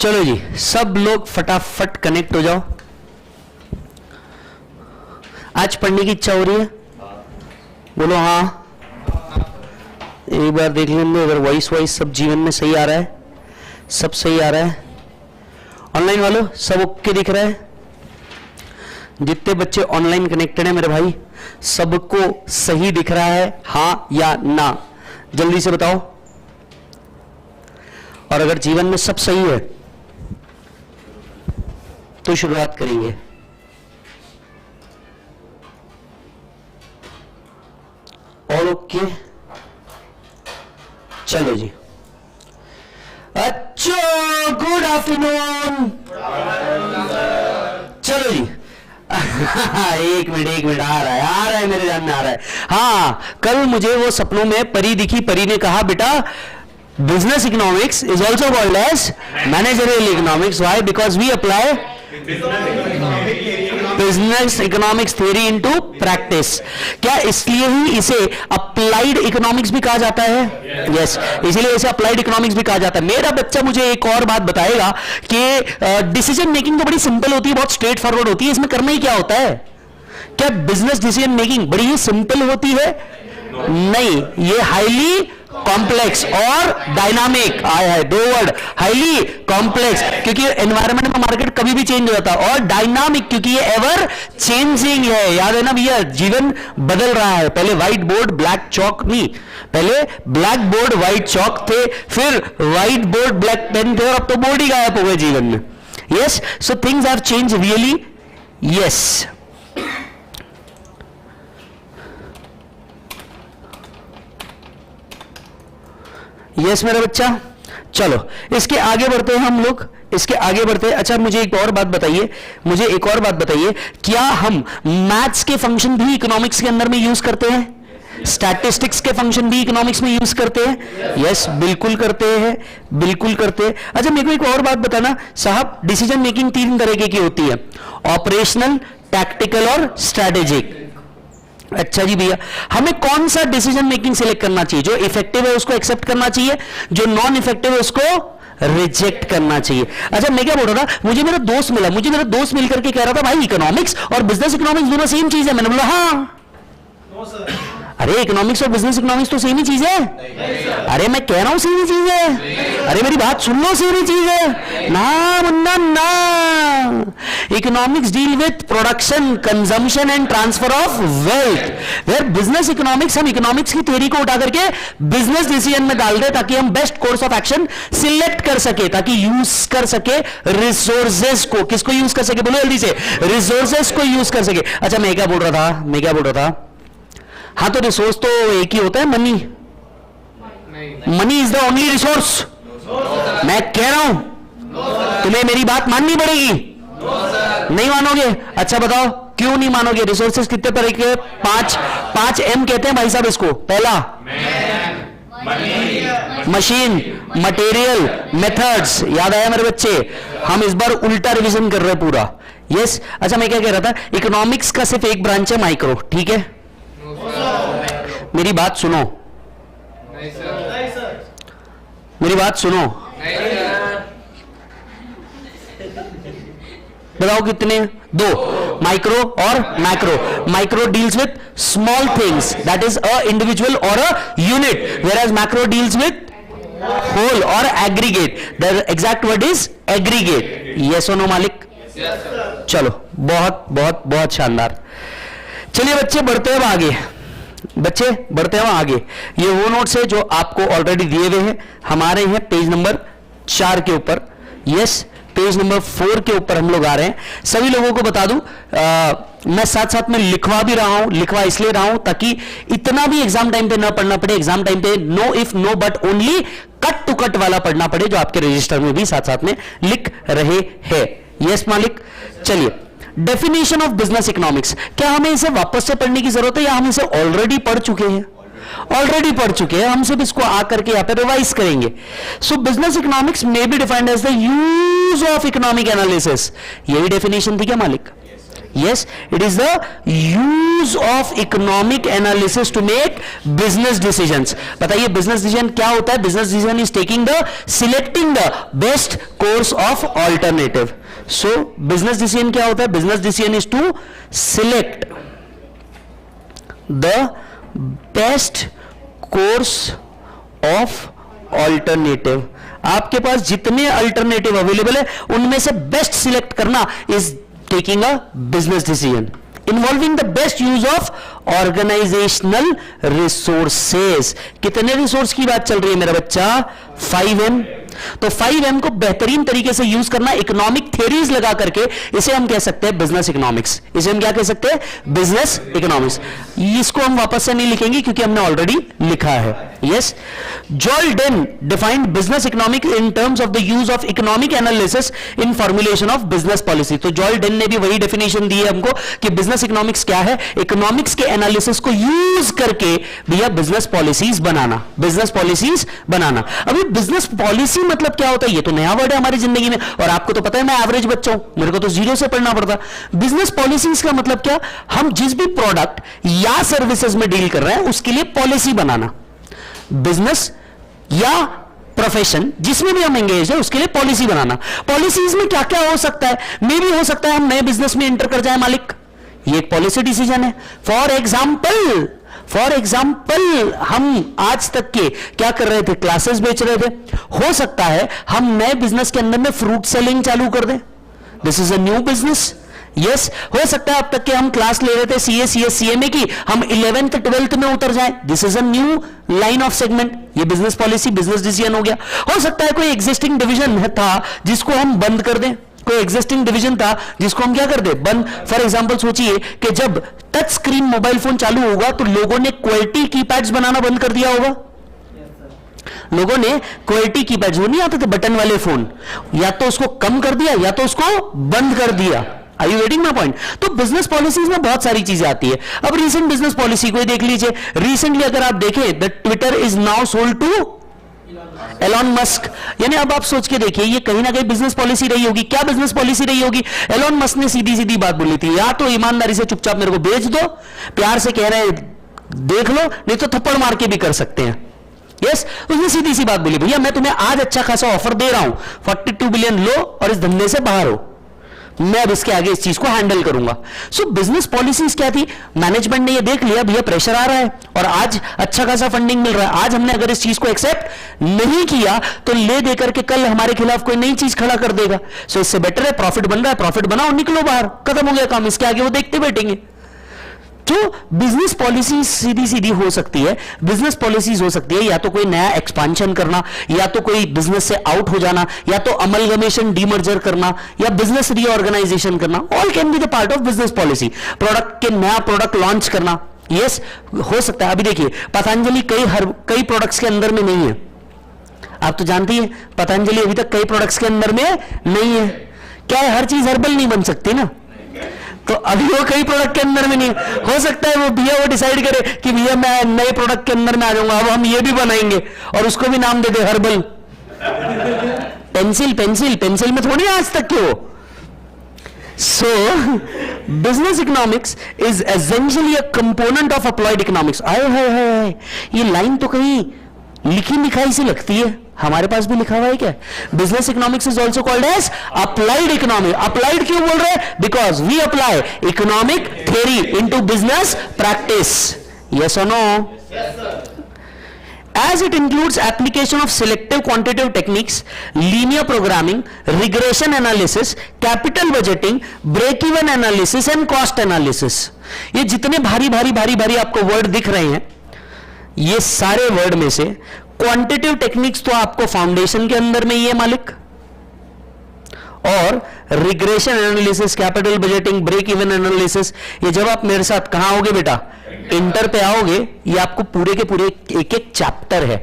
चलो जी, सब लोग फटाफट कनेक्ट हो जाओ। आज पढ़ने की इच्छा हो रही है? बोलो हाँ। एक बार देख लेंगे अगर वॉइस सब जीवन में सही आ रहा है, सब सही आ रहा है। ऑनलाइन वालों सब ओके दिख रहा है? जितने बच्चे ऑनलाइन कनेक्टेड हैं मेरे भाई, सबको सही दिख रहा है, हाँ या ना? जल्दी से बताओ। और अगर जीवन में सब सही है तो शुरुआत करेंगे। और ओके, चलो जी। अच्छा, गुड आफ्टरनून। चलो जी एक मिनट आ रहा है मेरे ध्यान में आ रहा है। हाँ, कल मुझे वो सपनों में परी दिखी। परी ने कहा बेटा business economics is also called as managerial economics. Why? Because we apply business economics theory into practice. क्या इसलिए ही इसे अप्लाइड इकोनॉमिक्स भी कहा जाता है? यस, इसीलिए इसे अप्लाइड इकोनॉमिक्स भी कहा जाता है। मेरा बच्चा मुझे एक और बात बताएगा कि डिसीजन मेकिंग तो बड़ी सिंपल होती है, बहुत स्ट्रेट फॉरवर्ड होती है। इसमें करना ही क्या होता है? क्या बिजनेस डिसीजन मेकिंग बड़ी ही सिंपल होती है? नहीं, ये हाईली कॉम्प्लेक्स और डायनामिक आया है। दो वर्ड, हाईली कॉम्प्लेक्स क्योंकि एनवायरनमेंट में मार्केट कभी भी चेंज हो जाता है, और डायनामिक क्योंकि ये एवर चेंजिंग है। याद है ना भैया, जीवन बदल रहा है। पहले व्हाइट बोर्ड ब्लैक चौक नहीं, पहले ब्लैक बोर्ड व्हाइट चौक थे, फिर व्हाइट बोर्ड ब्लैक पेन थे, और अब तो बोर्ड ही गायब हो गए जीवन में। Yes, so things have change really. Yes, yes मेरा बच्चा। चलो इसके आगे बढ़ते हैं हम लोग, इसके आगे बढ़ते हैं। अच्छा, मुझे एक और बात बताइए, क्या हम मैथ्स के फंक्शन भी इकोनॉमिक्स के अंदर में यूज करते हैं? स्टैटिस्टिक्स के फंक्शन भी इकोनॉमिक्स में यूज करते हैं? यस, बिल्कुल करते हैं, बिल्कुल करते हैं। अच्छा, मेरे को एक और बात बताना साहब, डिसीजन मेकिंग तीन तरीके की होती है, ऑपरेशनल, टैक्टिकल और स्ट्रैटेजिक। अच्छा जी भैया, हमें कौन सा डिसीजन मेकिंग सिलेक्ट करना चाहिए? जो इफेक्टिव है उसको एक्सेप्ट करना चाहिए, जो नॉन इफेक्टिव है उसको रिजेक्ट करना चाहिए। अच्छा, मैं क्या बोल रहा था, मुझे मेरा दोस्त मिलकर के कह रहा था भाई इकोनॉमिक्स और बिजनेस इकोनॉमिक्स दोनों सेम चीज है। मैंने बोला हाँ। अरे इकोनॉमिक्स और बिजनेस इकोनॉमिक्स तो सेम ही चीज है। अरे मैं कह रहा हूं सेम ही चीज है। अरे मेरी बात सुन लो, सेम ही चीज है ना मुन्ना ना। Economics deal with production, consumption and transfer of wealth, where business economics हम इकोनॉमिक्स की थ्योरी को उठा करके बिजनेस डिसीजन में डाल दे, ताकि हम best course of action select कर सके, ताकि यूज कर सके रिसोर्सेज को। किसको यूज कर सके? बोलो जल्दी से, रिसोर्सेज को यूज कर सके। अच्छा, मैं क्या बोल रहा था, हाँ तो रिसोर्स तो एक ही होता है, money. Money is the only resource. मैं कह रहा हूं तुम्हें मेरी बात माननी पड़ेगी। नहीं मानोगे? अच्छा बताओ क्यों नहीं मानोगे? रिसोर्सेज कितने तरह के? पांच एम कहते हैं भाई साहब इसको। पहला मशीन, मटेरियल, मेथड्स। याद आया मेरे बच्चे? हम इस बार उल्टा रिवीजन कर रहे हैं पूरा। यस। अच्छा, मैं क्या कह रहा था, इकोनॉमिक्स का सिर्फ एक ब्रांच है, माइक्रो। ठीक है, मेरी बात सुनो, मेरी बात सुनो। बताओ कितने? दो, माइक्रो और macro. Micro deals with small things, that is a individual और a unit, whereas macro deals with whole और aggregate. The exact word is aggregate. Yes और नो मालिक? चलो, बहुत बहुत बहुत शानदार। चलिए बच्चे बढ़ते हैं आगे, ये वो नोट्स है जो आपको ऑलरेडी दिए हुए हैं, हमारे हैं पेज नंबर 4 के ऊपर। यस, पेज नंबर 4 के ऊपर हम लोग आ रहे हैं। सभी लोगों को बता दूं, मैं साथ साथ में लिखवा भी रहा हूं, लिखवा इसलिए रहा हूं ताकि इतना भी एग्जाम टाइम पे ना पढ़ना पड़े। एग्जाम टाइम पे no if no but only cut to cut वाला पढ़ना पड़े, जो आपके रजिस्टर में भी साथ साथ में लिख रहे हैं। यस मालिक। चलिए, डेफिनेशन ऑफ बिजनेस इकोनॉमिक्स, क्या हमें इसे वापस से पढ़ने की जरूरत है या हम इसे ऑलरेडी पढ़ चुके हैं? ऑलरेडी पढ़ चुके हैं, हम सिर्फ इसको आकर के यहां पे रिवाइज करेंगे। So business economics may be defined as the use of economic analysis. यही डेफिनेशन थी क्या मालिक? Yes, it is the use of economic analysis to make business decisions. बताइए business decision क्या होता है? Business decision is selecting the best course of alternative. So business decision क्या होता है? Business decision is to select the best course of alternative. आपके पास जितने alternative available है उनमें से बेस्ट सिलेक्ट करना is taking a business decision involving the best use of organizational resources. कितने रिसोर्स की बात चल रही है मेरा बच्चा? 5M. तो 5M को बेहतरीन तरीके से यूज करना इकोनॉमिक थ्योरीज लगा करके, इसे हम कह सकते हैं बिजनेस इकोनॉमिक्स. इसे हम क्या कह सकते हैं? Business economics. इसको हम वापस से नहीं लिखेंगे क्योंकि हमने ऑलरेडी लिखा है. Yes, Joel Dean defined business economics in terms of the use of economic analysis in formulation of business policy. तो जॉल डेन ने भी वही डेफिनेशन दी है हमको कि बिजनेस इकोनॉमिक्स क्या है? इकोनॉमिक्स के एनालिसिस को यूज करके भैया बिजनेस पॉलिसीज बनाना, बिजनेस पॉलिसीज बनाना. अभी बिजनेस पॉलिसी मतलब क्या होता है? ये तो नया वर्ड है हमारी जिंदगी में, और आपको तो पता है मैं एवरेज बच्चा हूं, मेरे को तो जीरो से पढ़ना पड़ता. बिजनेस पॉलिसीज का मतलब क्या? हम जिस भी प्रोडक्ट या सर्विसेज में डील कर रहे हैं उसके लिए पॉलिसी बनाना. बिजनेस या प्रोफेशन जिसमें भी हम एंगेज है उसके लिए पॉलिसी बनाना. पॉलिसीज में क्या क्या हो सकता है? मे भी हो सकता है हम नए बिजनेस में एंटर कर जाए मालिक, ये एक पॉलिसी डिसीजन है. फॉर एग्जाम्पल हम आज तक के क्या कर रहे थे? क्लासेस बेच रहे थे. हो सकता है हम नए बिजनेस के अंदर में फ्रूट सेलिंग चालू कर दें. This is a new business. Yes, हो सकता है अब तक के हम क्लास ले रहे थे सीए, सीएस, सीएमए की, हम 11th 12th में उतर जाएं. This is a new line of segment. ये बिजनेस पॉलिसी, बिजनेस डिसीजन हो गया. हो सकता है कोई एग्जिस्टिंग डिवीजन था जिसको हम बंद कर दें. कोई एग्जिस्टिंग डिवीजन था जिसको हम क्या कर दे? बंद. फॉर एग्जांपल सोचिए कि जब टच स्क्रीन मोबाइल फोन चालू होगा तो लोगों ने क्वालिटी कीपैड्स बनाना बंद कर दिया होगा. लोगों ने क्वालिटी कीपैड्स, वो नहीं आते थे बटन वाले फोन, या तो उसको कम कर दिया या तो उसको बंद कर दिया. Are you getting my point? तो बिजनेस पॉलिसीज में बहुत सारी चीजें आती है. अब रीसेंट बिजनेस पॉलिसी को देख लीजिए. रिसेंटली अगर आप देखें, the Twitter is now sold to Elon Musk. यानी अब आप सोच के देखिए, ये कहीं ना कहीं बिजनेस पॉलिसी रही होगी. क्या बिजनेस पॉलिसी रही होगी? एलॉन मस्क ने सीधी सीधी बात बोली थी, या तो ईमानदारी से चुपचाप मेरे को बेच दो, प्यार से कह रहे देख लो, नहीं तो थप्पड़ मार के भी कर सकते हैं. यस, उसने सीधी सी बात बोली, भैया मैं तुम्हें आज अच्छा खासा ऑफर दे रहा हूं, 42 बिलियन लो और इस धंधे से बाहर हो, मैं अब इसके आगे इस चीज को हैंडल करूंगा. सो बिजनेस पॉलिसीज क्या थी? मैनेजमेंट ने ये देख लिया भैया प्रेशर आ रहा है और आज अच्छा खासा फंडिंग मिल रहा है. आज हमने अगर इस चीज को एक्सेप्ट नहीं किया तो ले देकर के कल हमारे खिलाफ कोई नई चीज खड़ा कर देगा. सो इससे बेटर है प्रॉफिट बन रहा है, प्रॉफिट बनाओ, निकलो बाहर, खत्म हो गया काम. इसके आगे वो देखते बैठेंगे. तो बिजनेस पॉलिसी सीधी सीधी हो सकती है. बिजनेस पॉलिसीज हो सकती है या तो कोई नया एक्सपांशन करना, या तो कोई बिजनेस से आउट हो जाना, या तो अमलगमेशन डीमर्जर करना, या बिजनेस रीऑर्गेनाइजेशन करना. All can be the part of business policy. Product के नया प्रोडक्ट लॉन्च करना, यस हो सकता है. अभी देखिए पतंजलि कई प्रोडक्ट्स के अंदर में नहीं है. आप तो जानती हैं पतंजलि अभी तक कई प्रोडक्ट्स के अंदर में नहीं है. क्या है? हर चीज हर्बल नहीं बन सकती ना, तो अभी वो कई प्रोडक्ट के अंदर में नहीं. हो सकता है वो भैया वो डिसाइड करे कि भैया मैं नए प्रोडक्ट के अंदर में आ जाऊंगा, अब हम ये भी बनाएंगे और उसको भी नाम दे दे हर्बल. पेंसिल में थोड़ी आज तक क्यों. सो business economics is essentially a component of applied economics. आए ये लाइन तो कहीं लिखी लिखाई सी लगती है, हमारे पास भी लिखा हुआ है क्या? Business economics is also called as applied economics. Applied क्यों बोल रहे हैं? Because we apply economic theory into business practice. Yes और no? As it includes application of selective quantitative techniques, linear programming, regression analysis, capital budgeting, break-even analysis and cost analysis. ये जितने भारी आपको word दिख रहे हैं, ये सारे वर्ड में से क्वांटिटेटिव टेक्निक्स तो आपको फाउंडेशन के अंदर में ही है मालिक, और regression analysis, capital budgeting, break even analysis, ये जब आप मेरे साथ कहां आओगे बेटा? इंटर पे आओगे, ये आपको पूरे के पूरे एक एक चैप्टर है.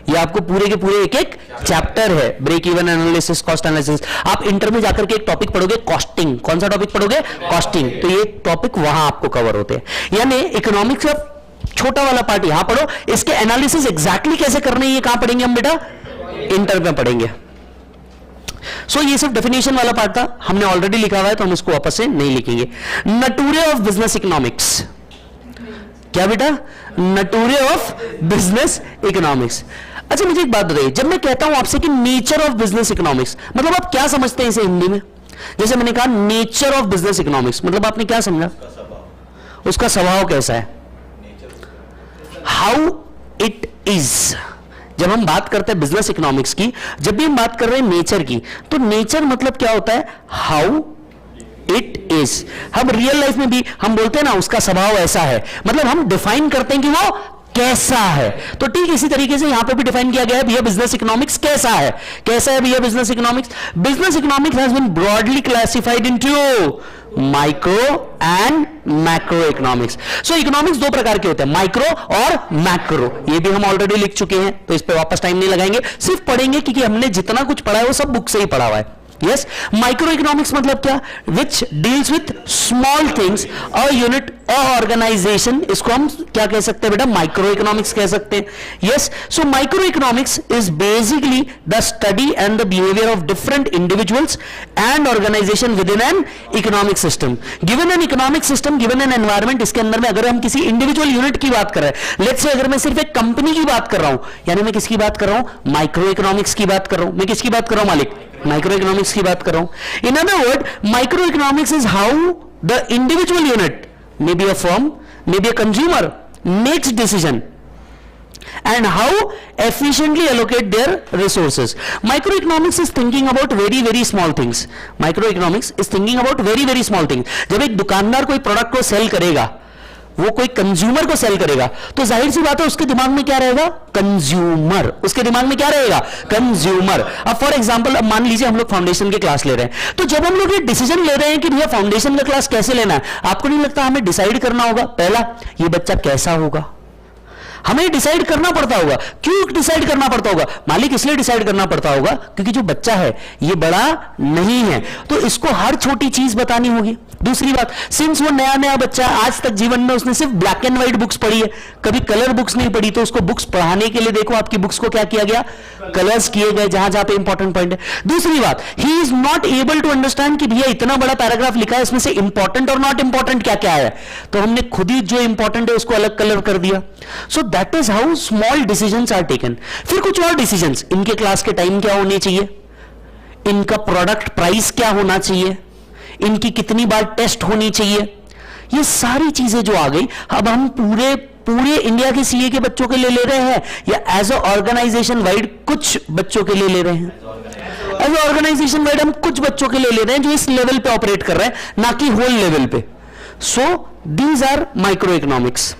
ये आपको पूरे के पूरे एक एक चैप्टर है. Break even analysis, cost analysis. आप इंटर में जाकर के एक टॉपिक पढ़ोगे कॉस्टिंग. कौन सा टॉपिक पढ़ोगे? कॉस्टिंग. तो ये टॉपिक वहां आपको कवर होते हैं. यानी इकोनॉमिक्स का छोटा वाला पार्ट यहां पढ़ो, इसके एनालिसिस एग्जैक्टली कैसे करने ये कहां पढ़ेंगे हम बेटा? इंटर में पढ़ेंगे. सो ये सिर्फ डेफिनेशन वाला पार्ट था, हमने ऑलरेडी लिखा हुआ है तो हम इसको वापस से नहीं लिखेंगे. नटूरे ऑफ बिजनेस इकोनॉमिक्स. क्या बेटा? नटूरे ऑफ बिजनेस इकोनॉमिक्स. अच्छा मुझे एक बात बताइए, जब मैं कहता हूं आपसे कि नेचर ऑफ बिजनेस इकोनॉमिक्स, मतलब आप क्या समझते हैं इसे हिंदी में? जैसे मैंने कहा नेचर ऑफ बिजनेस इकोनॉमिक्स, मतलब आपने क्या समझा? उसका स्वभाव कैसा है, हाउ इट इज. जब हम बात करते हैं बिजनेस इकोनॉमिक्स की, जब भी हम बात कर रहे हैं नेचर की, तो नेचर मतलब क्या होता है? How it is. हम रियल लाइफ में भी हम बोलते हैं ना उसका स्वभाव ऐसा है, मतलब हम डिफाइन करते हैं कि वो कैसा है. तो ठीक इसी तरीके से यहां पे भी डिफाइन किया गया है भैया बिजनेस इकोनॉमिक्स कैसा है. कैसा है भैया business economics? Business economics has been broadly classified into micro and macro economics. So economics दो प्रकार के होते हैं, माइक्रो और मैक्रो. ये भी हम ऑलरेडी लिख चुके हैं तो इस पे वापस टाइम नहीं लगाएंगे, सिर्फ पढ़ेंगे क्योंकि हमने जितना कुछ पढ़ा है वो सब बुक से ही पढ़ा हुआ है. यस, माइक्रो इकोनॉमिक्स मतलब क्या? Which deals with small things और यूनिट और ऑर्गेनाइजेशन. इसको हम क्या कह सकते हैं बेटा? माइक्रो इकोनॉमिक्स कह सकते हैं. Yes, so micro economics is basically the study and the behaviour of different individuals and organization within an economic system. Given an economic system, given an environment, इसके अंदर में अगर हम किसी इंडिविजुअल यूनिट की बात कर रहे हैं, लेट्स से अगर मैं सिर्फ एक कंपनी की बात कर रहा हूं, यानी मैं किसकी बात कर रहा हूं? माइक्रो इकोनॉमिक्स की बात कर रहा हूं. मैं किसकी बात कर रहा हूं मालिक? माइक्रो इकोनॉमिक्स की बात कर रहा हूं. In other word, micro economics is how the individual unit, may be a firm, may be a consumer, makes decision and how efficiently allocate their resources. Microeconomics is thinking about very small things. Microeconomics is thinking about very small things. जब एक दुकानदार कोई product को cell करेगा, वो कोई consumer को cell करेगा, तो जाहिर सी बात है उसके दिमाग में क्या रहेगा? कंज्यूमर. उसके दिमाग में क्या रहेगा? कंज्यूमर. अब फॉर एग्जांपल, अब मान लीजिए हम लोग फाउंडेशन के क्लास ले रहे हैं, तो जब हम लोग ये डिसीजन ले रहे हैं कि भैया फाउंडेशन का क्लास कैसे लेना है, आपको नहीं लगता हमें डिसाइड करना होगा पहला ये बच्चा कैसा होगा? हमें डिसाइड करना पड़ता होगा. क्यों डिसाइड करना पड़ता होगा मालिक? इसलिए डिसाइड करना पड़ता होगा क्योंकि जो बच्चा है ये बड़ा नहीं है, तो इसको हर छोटी चीज बतानी होगी. दूसरी बात, सिंस वो नया बच्चा, आज तक जीवन में उसने सिर्फ ब्लैक एंड व्हाइट बुक्स पढ़ी है, कभी कलर बुक्स नहीं पढ़ी, तो उसको बुक्स पढ़ाने के लिए देखो आपकी बुक्स को क्या किया गया? कलर्स किए गए जहां जहां पे इंपॉर्टेंट पॉइंट है. दूसरी बात, he is not able to understand कि भैया इतना बड़ा पैराग्राफ लिखा है, इसमें से इंपॉर्टेंट और नॉट इंपॉर्टेंट क्या क्या है, तो हमने खुद ही जो इंपॉर्टेंट है उसको अलग कलर कर दिया. So that is how small decisions are taken. फिर कुछ और डिसीजंस, इनके क्लास के टाइम क्या होने चाहिए, इनका प्रोडक्ट प्राइस क्या होना चाहिए, इनकी कितनी बार टेस्ट होनी चाहिए, ये सारी चीजें जो आ गई, अब हम पूरे इंडिया के सीए के बच्चों के लिए ले रहे हैं या एज अ ऑर्गेनाइजेशन वाइड कुछ बच्चों के लिए ले रहे हैं? एज अ ऑर्गेनाइजेशन वाइड हम कुछ बच्चों के लिए ले रहे हैं जो इस लेवल पे ऑपरेट कर रहे हैं, ना कि होल लेवल पे. So these are micro economics.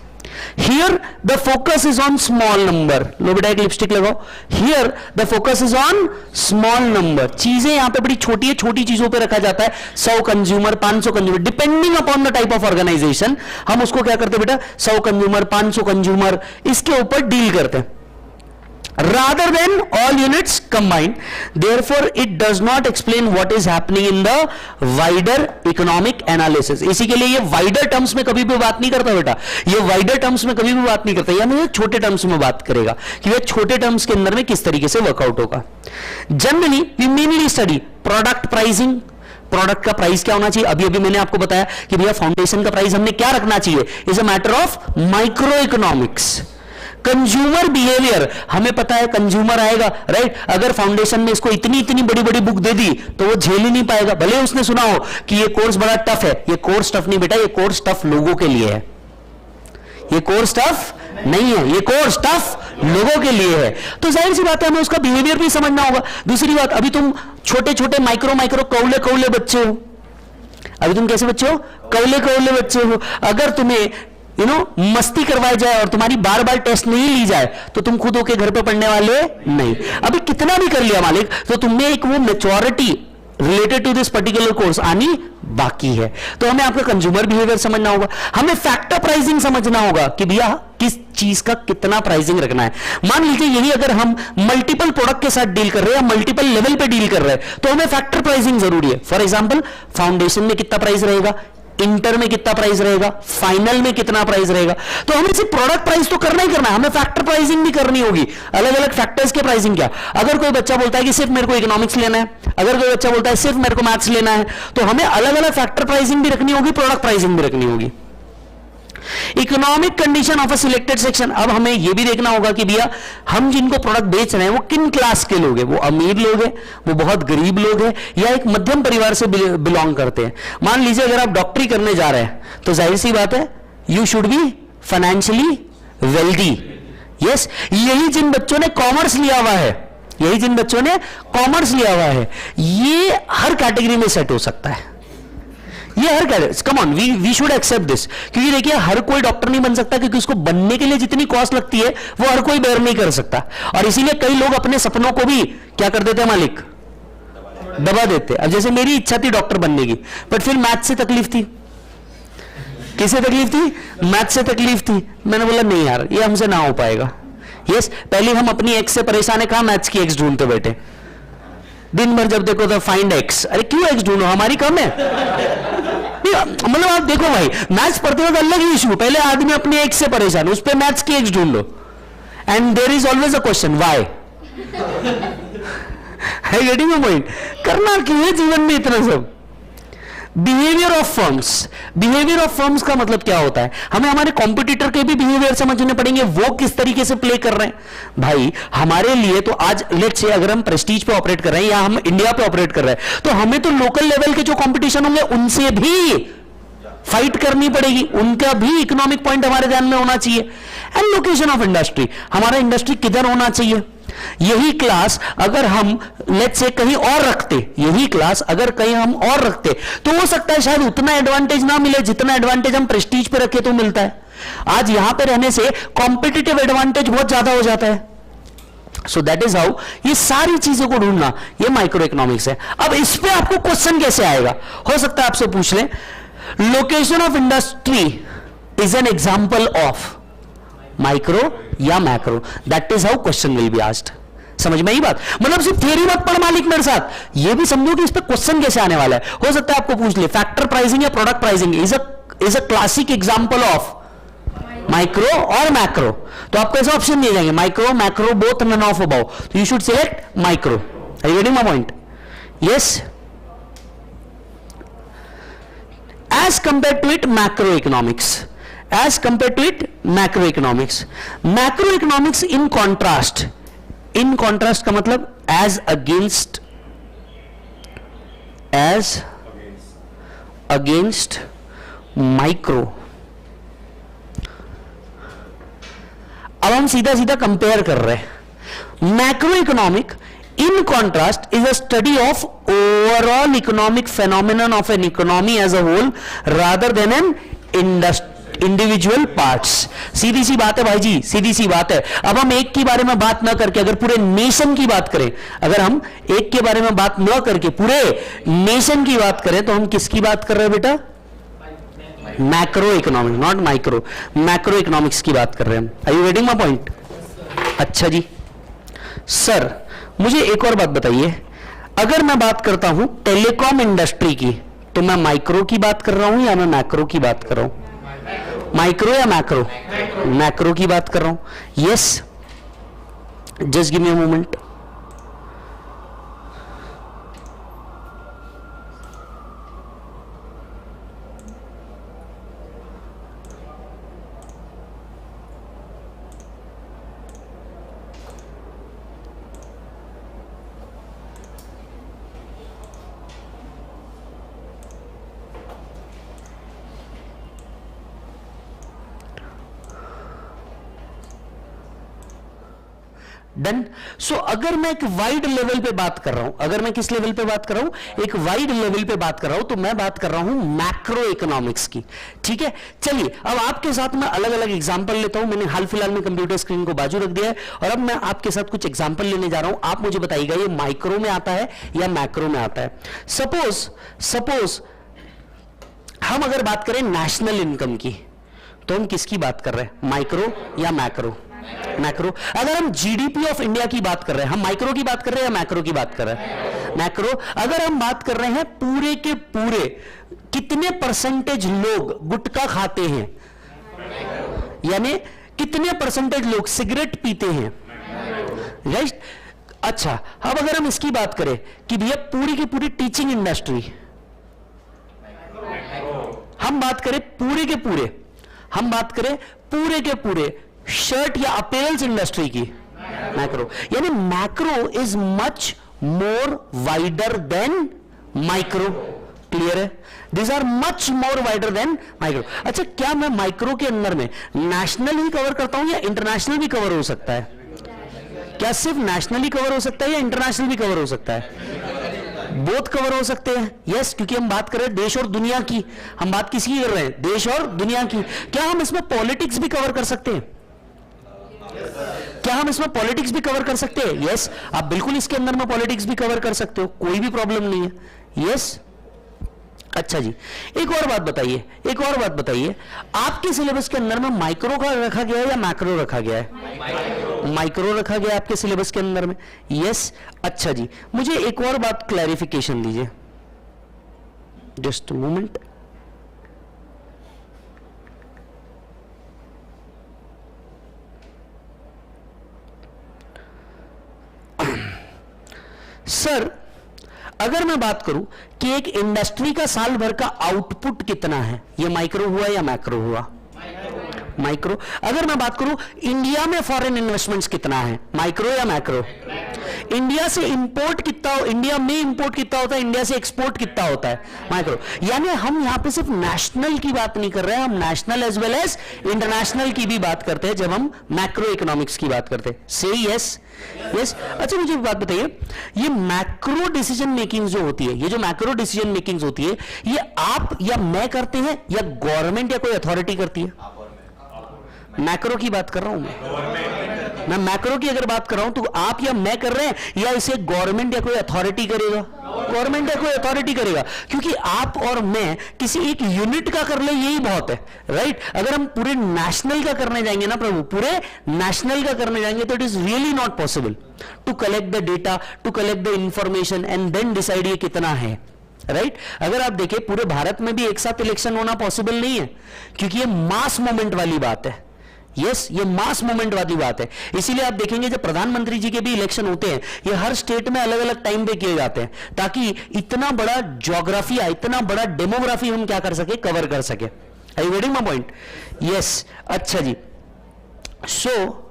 Here the focus is on small number. लो बेटा एक लिपस्टिक लगाओ. Here the focus is on small number. चीजें यहां पे बड़ी छोटी है, छोटी चीजों पे रखा जाता है. 100 consumer, 500 consumer, depending upon the type of organization हम उसको क्या करते हैं बेटा? 100 कंज्यूमर, 500 कंज्यूमर, इसके ऊपर डील करते हैं. rather than all units combined. Therefore it does not explain what is happening in the wider economic analysis. इसी के लिए ये wider terms में कभी भी बात नहीं करता बेटा, ये wider terms में कभी भी बात नहीं करता, यानी ये छोटे terms में बात करेगा कि ये छोटे terms के अंदर में किस तरीके से वर्कआउट होगा. Generally we mainly study product pricing. Product का प्राइस क्या होना चाहिए, अभी अभी मैंने आपको बताया कि भैया फाउंडेशन का प्राइस हमने क्या रखना चाहिए, is a matter of micro economics. Consumer behaviour, हमें पता है कंज्यूमर आएगा, राइट? अगर फाउंडेशन ने इसको इतनी इतनी बड़ी बड़ी बुक दे दी तो वो झेल ही नहीं पाएगा, भले उसने सुना हो कि ये कोर्स बड़ा टफ है. ये कोर्स टफ नहीं बेटा, ये कोर्स टफ लोगों के लिए है, ये कोर्स टफ नहीं है, ये कोर्स टफ लोगों के लिए है. तो जाहिर सी बात है हमें उसका बिहेवियर भी समझना होगा. दूसरी बात, अभी तुम छोटे छोटे माइक्रो कौले बच्चे हो, अभी तुम कैसे बच्चे हो? कौले बच्चे हो. अगर तुम्हें मस्ती करवाई जाए और तुम्हारी बार बार टेस्ट नहीं ली जाए तो तुम खुद होके घर पे पढ़ने वाले नहीं. अभी कितना भी कर लिया मालिक, तो तुमने एक वो maturity related to this particular course आनी बाकी है. तो हमें आपका कंज्यूमर बिहेवियर समझना होगा, हमें फैक्टर प्राइसिंग समझना होगा कि भैया किस चीज का कितना प्राइसिंग रखना है. मान लीजिए यही अगर हम मल्टीपल प्रोडक्ट के साथ डील कर रहे हैं या मल्टीपल लेवल पे डील कर रहे हैं तो हमें फैक्टर प्राइसिंग जरूरी है. फॉर एग्जांपल फाउंडेशन में कितना प्राइस रहेगा, इंटर में कितना प्राइस रहेगा, फाइनल में कितना प्राइस रहेगा। तो हमें सिर्फ प्रोडक्ट प्राइस तो करना ही करना है, हमें फैक्टर प्राइसिंग भी करनी होगी, अलग अलग फैक्टर्स के प्राइसिंग क्या। अगर कोई बच्चा बोलता है कि सिर्फ मेरे को इकोनॉमिक्स लेना है, अगर कोई बच्चा बोलता है सिर्फ मेरे को मैथ्स लेना है, तो हमें अलग अलग फैक्टर प्राइसिंग भी रखनी होगी, प्रोडक्ट प्राइसिंग भी रखनी होगी। Economic condition of a selected section, अब हमें यह भी देखना होगा कि भैया हम जिनको प्रोडक्ट बेच रहे हैं वो किन क्लास के लोग हैं, वो अमीर लोग हैं, वो बहुत गरीब लोग हैं, या एक मध्यम परिवार से बिलोंग करते हैं। मान लीजिए अगर आप डॉक्टरी करने जा रहे हैं तो जाहिर सी बात है you should be financially wealthy. Yes, यही जिन बच्चों ने कॉमर्स लिया हुआ है, यही जिन बच्चों ने कॉमर्स लिया हुआ है, ये हर कैटेगरी में सेट हो सकता है, ये हर category. Come on, we should accept this, क्योंकि देखिए हर कोई डॉक्टर नहीं बन सकता, क्योंकि उसको बनने के लिए जितनी कॉस्ट लगती है वो हर कोई बेयर नहीं कर सकता। और इसीलिए कई लोग अपने सपनों को भी क्या कर देते हैं मालिक, दबा देते। अब जैसे मेरी इच्छा थी डॉक्टर बनने की, बट फिर मैथ से तकलीफ थी। किससे तकलीफ थी? मैथ से तकलीफ थी। मैंने बोला नहीं यार ये हमसे ना हो पाएगा। यस, पहले हम अपनी एक्स से परेशान है, कहां मैथ्स की एक्स ढूंढते बैठे, दिन भर जब देखो तो फाइंड एक्स। अरे क्यों एक्स ढूंढो, हमारी कम है। मतलब आप देखो भाई, मैथ्स पढ़ते वक्त अलग ही इशू, पहले आदमी अपनी एक्स से परेशान है, उस पर मैथ्स की एक्स ढूंढ लो, and there is always a question why. है गेटिंग अ पॉइंट? करना क्यों है जीवन में इतना सब। Behaviour of firms, behaviour of firms का मतलब क्या होता है, हमें हमारे कॉम्पिटिटर के भी बिहेवियर समझने पड़ेंगे, वो किस तरीके से प्ले कर रहे हैं। भाई हमारे लिए तो आज लेट्स से अगर हम प्रेस्टीज पे ऑपरेट कर रहे हैं या हम इंडिया पे ऑपरेट कर रहे हैं, तो हमें तो लोकल लेवल के जो कंपटीशन होंगे उनसे भी फाइट करनी पड़ेगी, उनका भी इकोनॉमिक पॉइंट हमारे ध्यान में होना चाहिए। एंड लोकेशन ऑफ इंडस्ट्री, हमारा इंडस्ट्री किधर होना चाहिए। यही क्लास अगर हम लेट्स से कहीं और रखते, यही क्लास अगर कहीं हम और रखते, तो हो सकता है शायद उतना एडवांटेज ना मिले जितना एडवांटेज हम प्रेस्टीज पे रखे तो मिलता है। आज यहां पे रहने से कॉम्पिटिटिव एडवांटेज बहुत ज्यादा हो जाता है। सो दैट इज हाउ, ये सारी चीजों को ढूंढना ये माइक्रो इकोनॉमिक्स है। अब इस पे आपको क्वेश्चन कैसे आएगा, हो सकता है आपसे पूछ लें location of industry is an example of micro या macro, that is how question will be asked. समझ में आई बात? मतलब सिर्फ थियरी मत पढ़ मालिक मेरे साथ, ये भी समझो कि इस पे क्वेश्चन कैसे आने वाला है। हो सकता है आपको पूछ ले फैक्टर प्राइसिंग या product pricing is a classic example of micro और मैक्रो, तो आपको ऐसा ऑप्शन दिए जाएंगे micro macro both none of above, तो you should select micro. Are you getting my point? Yes. As compare to it macroeconomics, as compared to it macroeconomics, macroeconomics in contrast का मतलब as against micro। अब हम सीधा सीधा compare कर रहे हैं। Macroeconomic in contrast is a study of overall economic phenomenon of an economy as a whole rather than an individual parts. सीधी सी बात है भाई जी, सीधी सी बात है। अब हम एक के बारे में बात ना करके अगर पूरे नेशन की बात करें, अगर हम एक के बारे में बात ना करके पूरे नेशन की बात करें, तो हम किसकी बात कर रहे हैं बेटा? Macro economic, not micro, macro economics की बात कर रहे हैं। Are you getting my point? अच्छा जी सर, मुझे एक और बात बताइए, अगर मैं बात करता हूं टेलीकॉम इंडस्ट्री की, तो मैं माइक्रो की बात कर रहा हूं या मैं मैक्रो की बात कर रहा हूं? माइक्रो या मैक्रो? मैक्रो की बात कर रहा हूं। Yes, just give me a moment. Done. So अगर मैं एक वाइड लेवल पे बात कर रहा हूं, अगर मैं किस लेवल पे बात कर रहा हूं? एक वाइड लेवल पे बात कर रहा हूं, तो मैं बात कर रहा हूं मैक्रो इकोनॉमिक्स की। ठीक है, चलिए अब आपके साथ मैं अलग अलग एग्जांपल लेता हूं। मैंने हाल फिलहाल में कंप्यूटर स्क्रीन को बाजू रख दिया है और अब मैं आपके साथ कुछ एग्जांपल लेने जा रहा हूं। आप मुझे बताइएगा ये माइक्रो में आता है या मैक्रो में आता है। सपोज हम अगर बात करें नेशनल इनकम की, तो हम किसकी बात कर रहे हैं? माइक्रो या मैक्रो? मैक्रो। अगर हम जीडीपी ऑफ इंडिया की बात कर रहे हैं, हम माइक्रो की बात कर रहे हैं या मैक्रो की बात कर रहे हैं? मैक्रो। अगर हम बात कर रहे हैं पूरे के पूरे कितने परसेंटेज लोग गुटखा खाते हैं, यानी कितने परसेंटेज लोग सिगरेट पीते हैं, राइट। अच्छा, अब अगर हम इसकी बात करें कि भैया पूरी की पूरी टीचिंग इंडस्ट्री, हम बात करें पूरे के पूरे, हम बात करें पूरे के पूरे शर्ट या अपीयरेंस इंडस्ट्री की, मैक्रो। यानी macro is much more wider than micro. Clear है? This are much more wider than micro. अच्छा, क्या मैं माइक्रो के अंदर में नेशनल ही कवर करता हूं या इंटरनेशनल भी कवर हो सकता है? क्या सिर्फ नेशनली कवर हो सकता है या इंटरनेशनल भी कवर हो सकता है? बोथ कवर हो सकते हैं, यस, क्योंकि हम बात कर रहे हैं देश और दुनिया की। हम बात किसकी कर रहे हैं? देश और दुनिया की। क्या हम इसमें पॉलिटिक्स भी कवर कर सकते हैं? क्या हम इसमें पॉलिटिक्स भी कवर कर सकते हैं? यस, आप बिल्कुल इसके अंदर में पॉलिटिक्स भी कवर कर सकते हो, कोई भी प्रॉब्लम नहीं है। यस, अच्छा जी, एक और बात बताइए, एक और बात बताइए, आपके सिलेबस के अंदर में माइक्रो का रखा गया है या मैक्रो रखा गया है? माइक्रो रखा गया है आपके सिलेबस के अंदर में। यस, अच्छा जी, मुझे एक और बात क्लैरिफिकेशन दीजिए, जस्ट मोमेंट। सर, अगर मैं बात करूं कि एक इंडस्ट्री का साल भर का आउटपुट कितना है, ये माइक्रो हुआ या मैक्रो हुआ? माइक्रो। अगर मैं बात करूं इंडिया में फॉरेन इन्वेस्टमेंट्स कितना है, माइक्रो या मैक्रो? इंडिया से इंपोर्ट कितना, इंडिया में इंपोर्ट कितना होता है, इंडिया से एक्सपोर्ट कितना होता है, माइक्रो। यानी हम यहां पे सिर्फ नेशनल की बात नहीं कर रहे हैं, हम national as well as international की भी बात करते हैं जब हम मैक्रो इकोनॉमिक्स की बात करते हैं। से यस, यस। अच्छा, मुझे एक बात बताइए, ये मैक्रो डिसीजन मेकिंग जो होती है, ये जो मैक्रो डिसीजन मेकिंग होती है, ये आप या मैं करते हैं या गवर्नमेंट या कोई अथॉरिटी करती है? मैक्रो की बात कर रहा हूं मैं मैक्रो की अगर बात कर रहा हूं तो आप या मैं कर रहे हैं या इसे गवर्नमेंट या कोई अथॉरिटी करेगा? गवर्नमेंट या कोई अथॉरिटी करेगा, क्योंकि आप और मैं किसी एक यूनिट का कर ले यही बहुत है, राइट। अगर हम पूरे नेशनल का करने जाएंगे ना प्रभु, पूरे नेशनल का करने जाएंगे तो it is really not possible to collect the data, to collect the information and then decide ये कितना है, राइट। अगर आप देखें पूरे भारत में भी एक साथ इलेक्शन होना पॉसिबल नहीं है, क्योंकि ये मास मूवमेंट वाली बात है। यस, ये मास मूवमेंट वाली बात है। इसीलिए आप देखेंगे जब प्रधानमंत्री जी के भी इलेक्शन होते हैं, ये हर स्टेट में अलग अलग टाइम पे किए जाते हैं, ताकि इतना बड़ा ज्योग्राफिया, इतना बड़ा डेमोग्राफी हम क्या कर सके, कवर कर सके। Are you getting my point? Yes, अच्छा जी। सो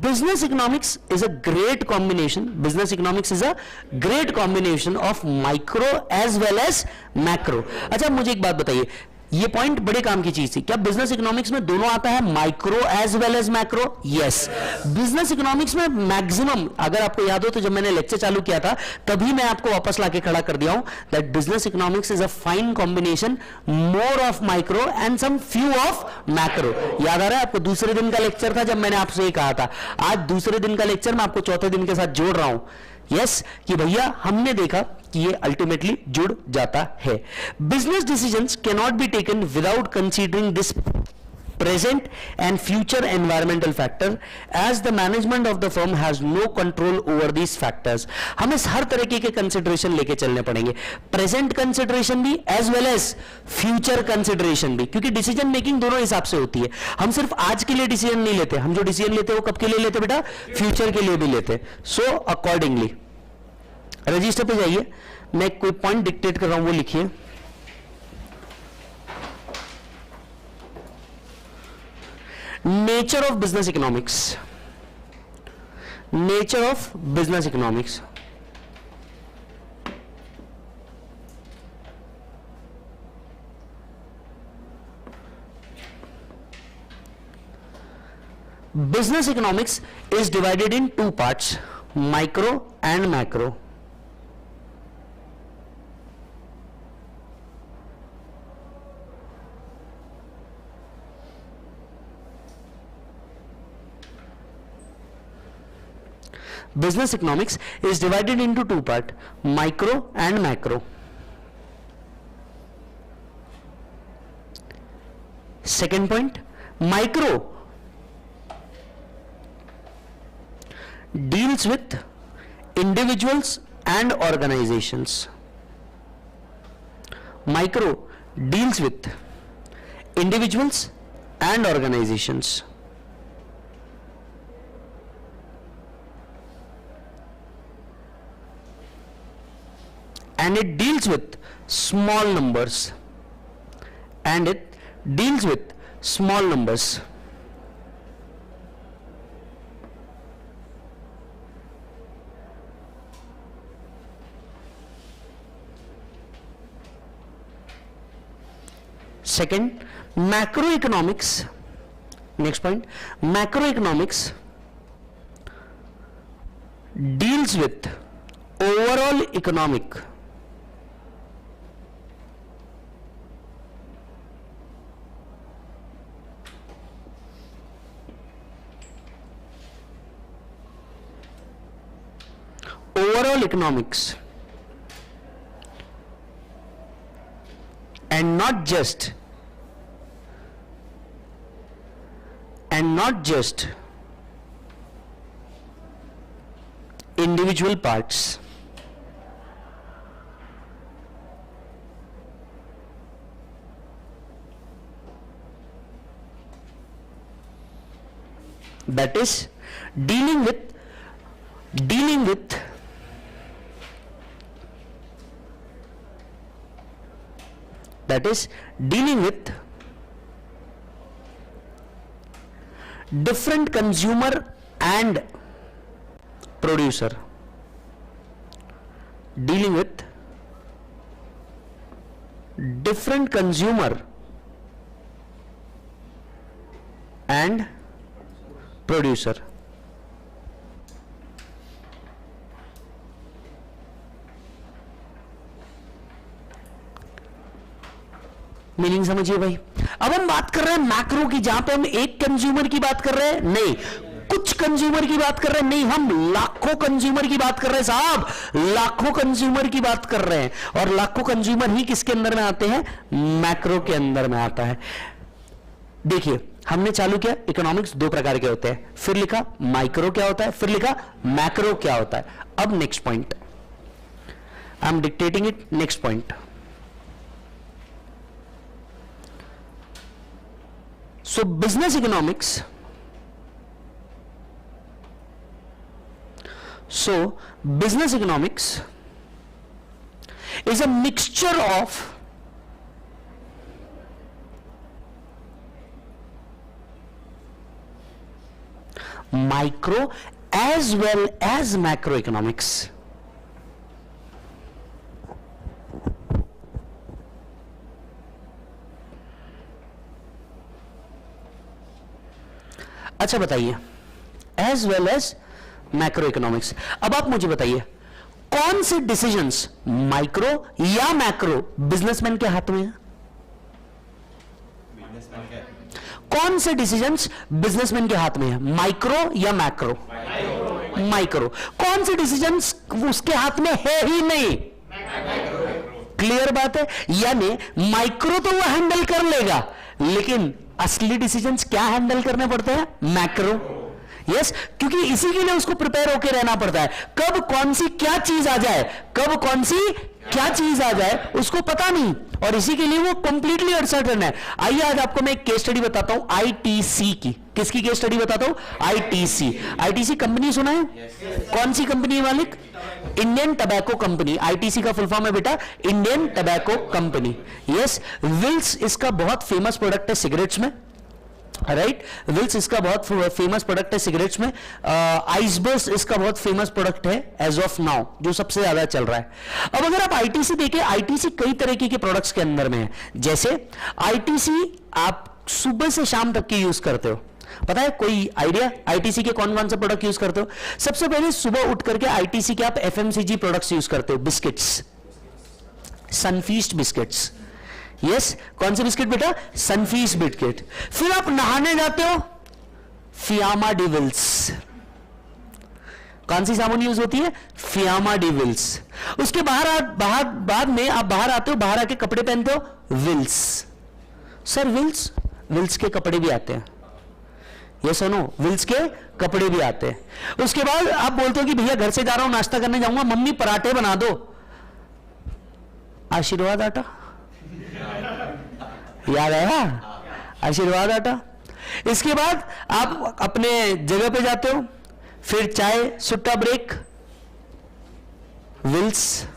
business economics is a great combination, business economics is a great combination of micro as well as macro। अच्छा, मुझे एक बात बताइए, ये पॉइंट बड़े काम की चीज थी, क्या बिजनेस इकोनॉमिक्स में दोनों आता है, micro as well as macro? Yes, business economics में मैक्सिमम, अगर आपको याद हो तो जब मैंने लेक्चर चालू किया था तभी मैं आपको वापस लाके खड़ा कर दिया हूं that business economics is a fine combination, more of micro and some few of macro. याद आ रहा है आपको? दूसरे दिन का लेक्चर था जब मैंने आपसे ये कहा था, आज दूसरे दिन का लेक्चर मैं आपको चौथे दिन के साथ जोड़ रहा हूं। यस, कि भैया हमने देखा कि ये अल्टीमेटली जुड़ जाता है। Business decisions can not be taken without considering this present and future environmental factor as the management of the firm has no control over these factors। हमें हर तरीके के कंसिडरेशन लेके चलने पड़ेंगे, प्रेजेंट कंसिडरेशन भी as well as future consideration भी, क्योंकि decision making दोनों हिसाब से होती है। हम सिर्फ आज के लिए डिसीजन नहीं लेते, हम जो डिसीजन लेते हैं वो कब के लिए लेते बेटा? फ्यूचर के लिए भी लेते। सो अकॉर्डिंगली रजिस्टर पे जाइए, मैं कोई पॉइंट डिक्टेट कर रहा हूं वो लिखिए। Nature of business economics, nature of business economics. Business economics is divided in two parts, micro and macro। Business economics is divided into two parts, micro and macro। Second point, micro deals with individuals and organizations. Micro deals with individuals and organizations. And it deals with small numbers. And it deals with small numbers. Second, macroeconomics. Next point, macroeconomics deals with overall economic economics and not just individual parts. That is dealing with different consumer and producer. Dealing with different consumer and producer. Meaning समझिए भाई। अब हम बात कर रहे हैं macro की, जहां पे हम एक कंज्यूमर की बात कर रहे हैं, नहीं कुछ कंज्यूमर की बात कर रहे हैं, नहीं हम लाखों कंज्यूमर की बात कर रहे हैं साहब, लाखों कंज्यूमर की बात कर रहे हैं। और लाखों कंज्यूमर ही किसके अंदर में आते हैं? मैक्रो के अंदर में आता है। देखिए हमने चालू किया, इकोनॉमिक्स दो प्रकार के होते हैं, फिर लिखा माइक्रो क्या होता है, फिर लिखा मैक्रो क्या होता है। अब next point, I am dictating it, next point. So business economics, is a mixture of micro as well as macroeconomics. अच्छा बताइए, as well as macro economics. अब आप मुझे बताइए कौन से डिसीजंस माइक्रो या मैक्रो बिजनेसमैन के हाथ में है? कौन से डिसीजंस बिजनेसमैन के हाथ में है, माइक्रो या मैक्रो? माइक्रो। कौन से डिसीजंस उसके हाथ में है ही नहीं? क्लियर बात है, यानी माइक्रो तो वो हैंडल कर लेगा, लेकिन असली डिसीजंस क्या हैंडल करने पड़ते हैं? मैक्रो। यस, क्योंकि इसी के लिए उसको प्रिपेयर होकर रहना पड़ता है। कब कौन सी क्या चीज आ जाए, कब कौन सी क्या चीज आ जाए उसको पता नहीं, और इसी के लिए वो कंप्लीटली अनसर्टेन है। आइए आज आपको मैं एक केस स्टडी बताता हूं आईटीसी की। किसकी केस स्टडी बताता हूं? आईटीसी। आईटीसी कंपनी सुना है? कौन सी कंपनी है मालिक? Indian Tobacco Company. आईटीसी का फुल फॉर्म है बेटा Indian Tobacco Company. Yes, Wills इसका बहुत फेमस प्रोडक्ट है सिगरेट्स में, राइट? विल्स इसका बहुत फेमस प्रोडक्ट है सिगरेट्स में। आइसबर्स्ट इसका बहुत फेमस प्रोडक्ट है एज ऑफ नाउ, जो सबसे ज्यादा चल रहा है। अब अगर आप आईटीसी देखें, आईटीसी कई तरीके के प्रोडक्ट्स के अंदर में है। जैसे आईटीसी आप सुबह से शाम तक के यूज करते हो, पता है कोई आइडिया आईटीसी के कौन कौन से प्रोडक्ट यूज करते हो? सबसे पहले सुबह उठ करके आईटीसी के आप एफएमसीजी प्रोडक्ट्स यूज करते हो, बिस्किट्स, सनफीस्ट बिस्किट्स। यस, कौन से बिस्किट बेटा? सनफीस्ट बिस्किट। फिर आप नहाने जाते हो, फियामा डिविल्स। कौन सी साबुन यूज होती है? फियामा डिविल्स। उसके बाद में आप बाहर आते हो, बाहर आके कपड़े पहनते हो, विल्स। सर विल्स के कपड़े भी आते हैं। ये सुनो, विल्स के कपड़े भी आते हैं। उसके बाद आप बोलते हो कि भैया घर से जा रहा हूं, नाश्ता करने जाऊंगा, मम्मी पराठे बना दो, आशीर्वाद आटा याद आया? आशीर्वाद आटा। इसके बाद आप अपने जगह पे जाते हो, फिर चाय, सुट्टा break, Wills.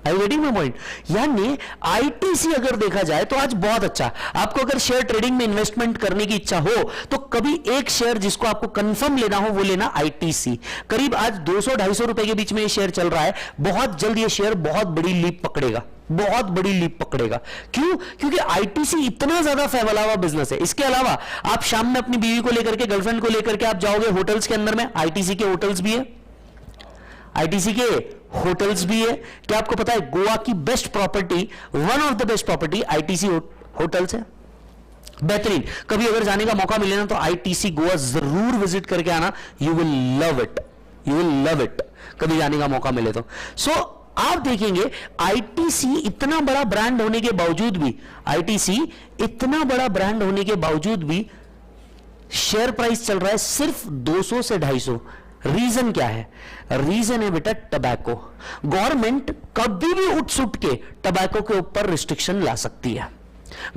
I getting my point? यानी आईटीसी अगर देखा जाए तो आज बहुत अच्छा। आपको अगर शेयर ट्रेडिंग में इन्वेस्टमेंट करने की इच्छा हो तो कभी एक शेयर जिसको आपको कंफर्म लेना हो वो लेना आईटीसी। करीब आज 200-250 रुपए के बीच में ये शेयर चल रहा है। बहुत जल्द ये शेयर बहुत बड़ी लीप पकड़ेगा, बहुत बड़ी लीप पकड़ेगा। क्यों? क्योंकि आईटीसी इतना ज्यादा फैला हुआ बिजनेस है। इसके अलावा आप शाम में अपनी बीवी को लेकर के, गर्लफ्रेंड को लेकर के आप जाओगे होटल्स के अंदर में, आईटीसी के होटल्स भी है, आईटीसी के होटल्स भी है। क्या आपको पता है गोवा की best property, one of the best property ITC hotels है, बेहतरीन। कभी अगर जाने का मौका मिले ना तो आईटीसी गोवा जरूर विजिट करके आना, you will love it, you will love it, कभी जाने का मौका मिले तो। सो आप देखेंगे आईटीसी इतना बड़ा ब्रांड होने के बावजूद भी, आईटीसी इतना बड़ा ब्रांड होने के बावजूद भी शेयर प्राइस चल रहा है सिर्फ 200 से 250। रीजन क्या है? रीजन है बेटा टबैको। गवर्नमेंट कभी भी उठ सुट के टबैको के ऊपर रिस्ट्रिक्शन ला सकती है।